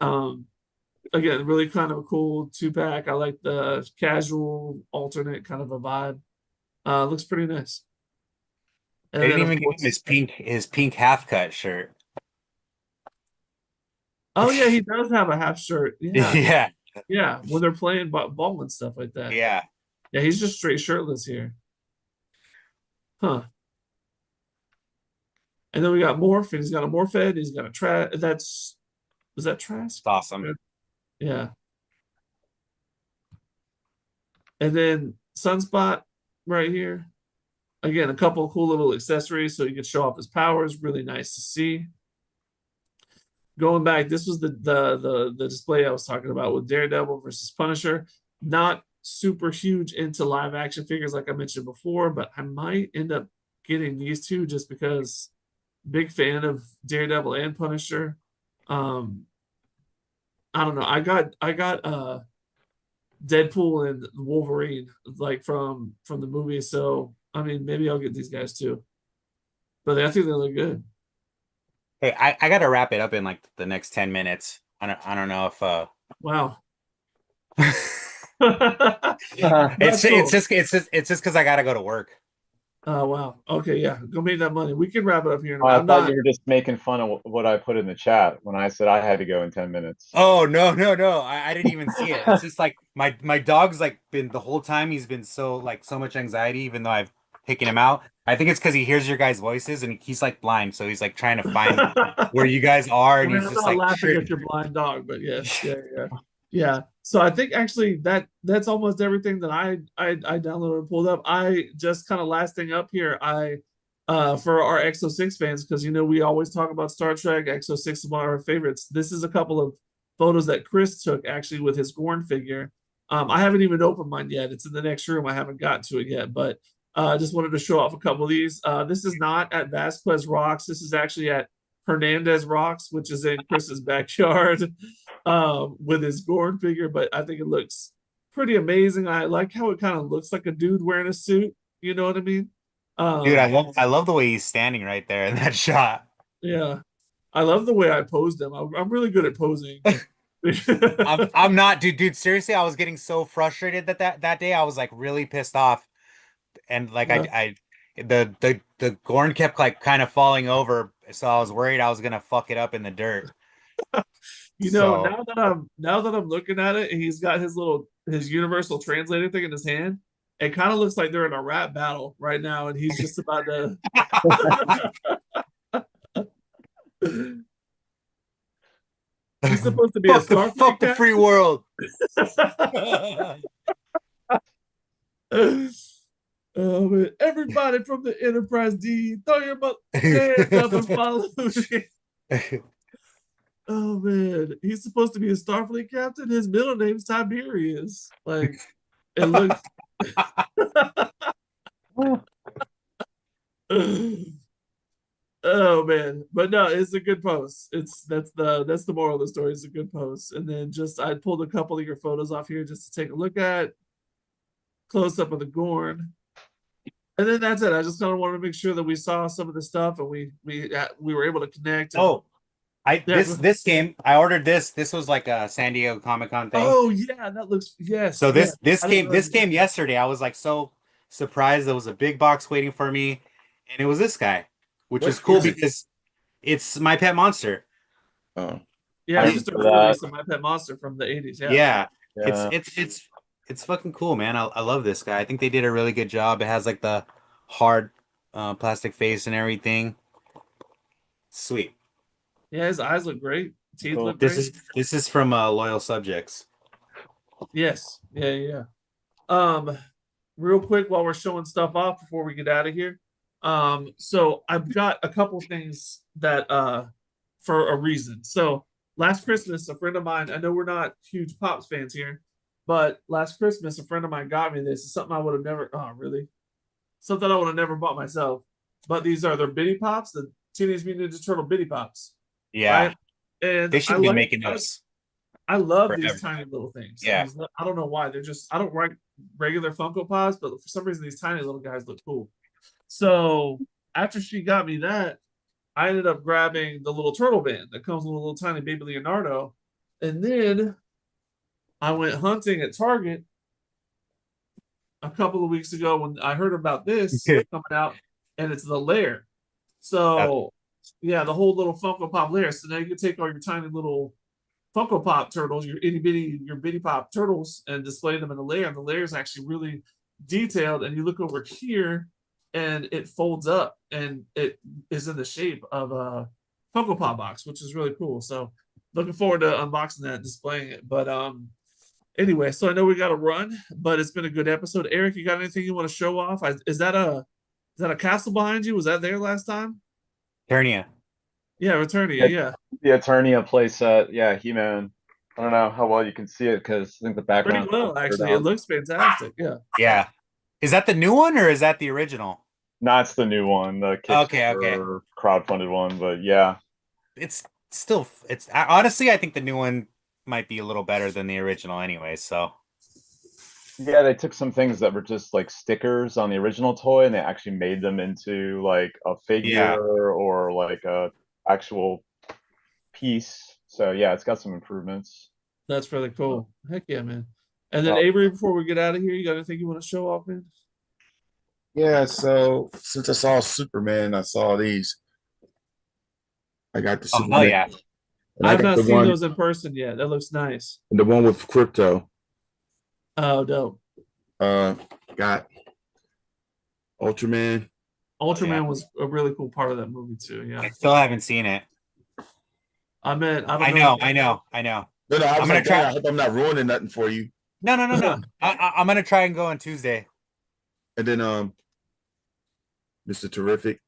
again, really kind of a cool 2-pack. I like the casual alternate kind of a vibe. Looks pretty nice. They And didn't then of even give him course, his pink half cut shirt. oh yeah, he does have a half shirt. Yeah, Yeah, yeah. When they're playing ball and stuff like that. yeah. Yeah, he's just straight shirtless here. Huh. And then we got Morph, and he's got a Morphed, he's got a Trask. Was that Trask? It's awesome. Yeah. And then Sunspot right here. Again, a couple of cool little accessories so he can show off his powers. Really nice to see. Going back, this was the display I was talking about with Daredevil versus Punisher. Not super huge into live action figures like I mentioned before, but I might end up getting these two just because big fan of Daredevil and Punisher. I don't know. I got Deadpool and Wolverine like from the movie, so I mean maybe I'll get these guys too. But I think they look good. Hey, I gotta wrap it up in like the next 10 minutes. I don't know if Wow. it's That's cool. it's just because I gotta go to work. Oh wow. Okay, yeah. Go make that money. We can wrap it up here. I I'm thought not. you were just making fun of what I put in the chat when I said I had to go in 10 minutes. Oh no. I didn't even see it. It's just like my dog's like been the whole time he's been so much anxiety, even though I've taken him out. I think it's because he hears your guys' voices and he's like blind, so he's like trying to find where you guys are, I and mean, he's I'm just not like laughing at your blind dog, but yes, yeah. So I think actually that's almost everything that I downloaded and pulled up. I just kind of last thing up here. I for our X06 fans, because you know we always talk about Star Trek. X06 is one of our favorites. This is a couple of photos that Chris took actually with his Gorn figure. I haven't even opened mine yet. It's in the next room. I haven't got to it yet, but I just wanted to show off a couple of these. This is not at Vasquez Rocks. This is actually at Hernandez Rocks, which is in Chris's backyard, with his Gorn figure. But I think it looks pretty amazing. I like how it kind of looks like a dude wearing a suit. You know what I mean? dude, I love the way he's standing right there in that shot. Yeah, I love the way I posed him. I'm really good at posing. I'm not, dude. Seriously, I was getting so frustrated that day. I was like really pissed off, and like Yeah. the Gorn kept like kind of falling over, so I was worried I was gonna fuck it up in the dirt. You know, So now that I'm looking at it, and he's got his universal translator thing in his hand. It kind of looks like they're in a rap battle right now, and he's just about to. He's supposed to be a Starfleet fuck the free world. Oh man! Everybody from the Enterprise D, throw your hands up and follow me. Oh man, he's supposed to be a Starfleet captain. His middle name's Tiberius. Like, it looks. Oh man, but no, it's a good post. That's the moral of the story. It's a good post. And then just I pulled a couple of your photos off here just to take a look at, close up of the Gorn, and then that's it. I just kind of wanted to make sure that we saw some of the stuff and we were able to connect. And, Oh, this game I ordered this. This was like a San Diego Comic-Con thing. oh yeah, that looks yes. So yes. this came yesterday. I was like so surprised. There was a big box waiting for me, and it was this guy, which is cool because it's My Pet Monster. Oh, Yeah, it's just a release of My Pet Monster from the 80s. Yeah. Yeah. It's fucking cool, man. I love this guy. I think they did a really good job. It has like the hard plastic face and everything. Sweet. Yeah, his eyes look great. Teeth Cool. look great. This is from Loyal Subjects. Yes. Yeah. Real quick while we're showing stuff off before we get out of here. So I've got a couple things that for a reason. So last Christmas, a friend of mine, I know we're not huge Pops fans here, but last Christmas, a friend of mine got me this. It's something I would have never, oh, really? Something I would have never bought myself. But these are their Bitty Pops, the Teenage Mutant Ninja Turtle Bitty Pops, Yeah, right? And they should be making those I love forever. these tiny little things. Yeah. I don't know why. They're just, I don't like regular Funko Pops, but for some reason, these tiny little guys look cool. So after she got me that, I ended up grabbing the little turtle band that comes with a little tiny baby Leonardo. And then I went hunting at Target a couple of weeks ago when I heard about this coming out, and it's the lair. So yeah, the whole little Funko Pop lair. So now you can take all your tiny little Funko Pop turtles, your your bitty pop turtles, and display them in the lair. And the lair is actually really detailed. And you look over here, and it folds up, and it is in the shape of a Funko Pop box, which is really cool. So looking forward to unboxing that, and displaying it. But anyway, so I know we got to run, but it's been a good episode. Eric, you got anything you want to show off? Is that a castle behind you? Was that there last time? Eternia. Yeah, Returnia. Yeah, The Eternia playset. Yeah, He-Man. I don't know how well you can see it because I think the pretty background. well actually. It looks fantastic. Yeah. Yeah. Is that the new one or is that the original? No, it's the new one, the Kickstarter crowdfunded one. But yeah, It's still, it's honestly, I think the new one might be a little better than the original anyway. So yeah, they took some things that were just like stickers on the original toy and they actually made them into like a figure or like a actual piece. So yeah, it's got some improvements. That's really cool. Heck yeah, man. And then Avery, before we get out of here, you got anything you want to show off, man? Yeah, so since I saw Superman, I saw these. I got the Superman. Oh yeah. And I've not seen one, those in person yet. That looks nice. and the one with crypto. Oh, dope. Got Ultraman. Ultraman was a really cool part of that movie too. Yeah. I still haven't seen it. I mean, I know. No, I was gonna try. I hope I'm not ruining nothing for you. No. I'm gonna try and go on Tuesday. And then Mr. Terrific.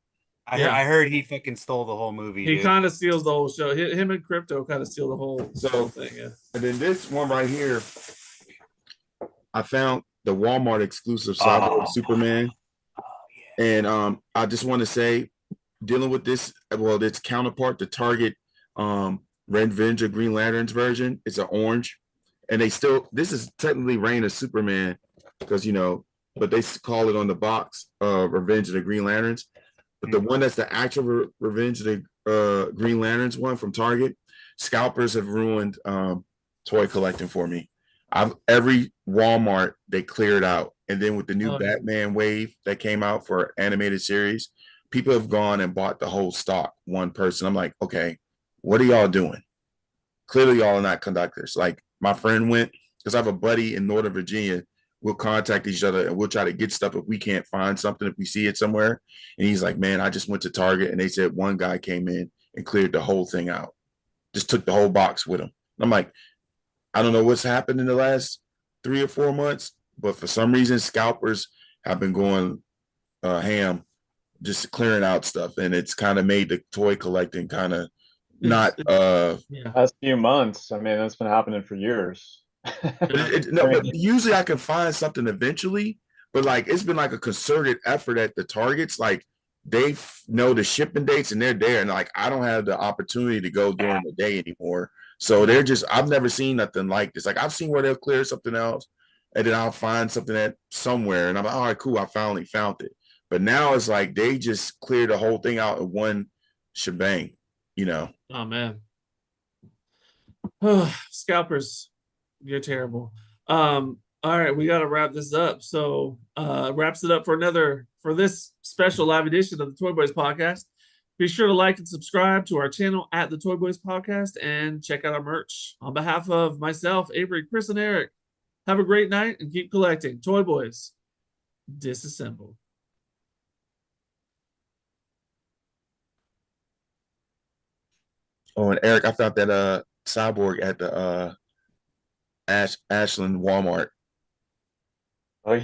I heard he fucking stole the whole movie. He kind of steals the whole show. Him and Crypto kind of steal the whole thing. Yeah. And then this one right here, I found the Walmart exclusive Cyborg Superman. And I just want to say, dealing with this, well, its counterpart, the Target Revenge of Green Lanterns version, it's an orange. And this is technically Reign of Superman because, but they call it on the box Revenge of the Green Lanterns. But the one that's the actual Revenge of the Green Lanterns one from Target, scalpers have ruined toy collecting for me. Every Walmart they cleared out, and then with the new Batman wave that came out for animated series, people have gone and bought the whole stock. One person, I'm like, okay, what are y'all doing? Clearly, y'all are not conductors. Like my friend went because I have a buddy in Northern Virginia. We'll contact each other and we'll try to get stuff if we can't find something, if we see it somewhere. And he's like, man, I just went to Target and they said one guy came in and cleared the whole thing out. Just took the whole box with him. I'm like, I don't know what's happened in the last 3 or 4 months, but for some reason, scalpers have been going ham, just clearing out stuff. And it's kind of made the toy collecting kind of not. Last few months, I mean, that's been happening for years. But usually I can find something eventually, but like it's been like a concerted effort at the Targets. Like they know the shipping dates and they're there, and like I don't have the opportunity to go during the day anymore. So they're just, I've never seen nothing like this. Like I've seen where they'll clear something else and then I'll find something at somewhere and I'm like, all right, cool, I finally found it. But now it's like they just cleared the whole thing out in one shebang, Oh man. Scalpers. You're terrible. All right, we got to wrap this up. So, wraps it up for this special live edition of the ToyBoyz podcast. Be sure to like and subscribe to our channel at the ToyBoyz podcast and check out our merch. On behalf of myself, Avery, Chris, and Eric, have a great night and keep collecting. ToyBoyz, disassemble. Oh, and Eric, I found that cyborg at the Ashland Walmart. Oh yeah.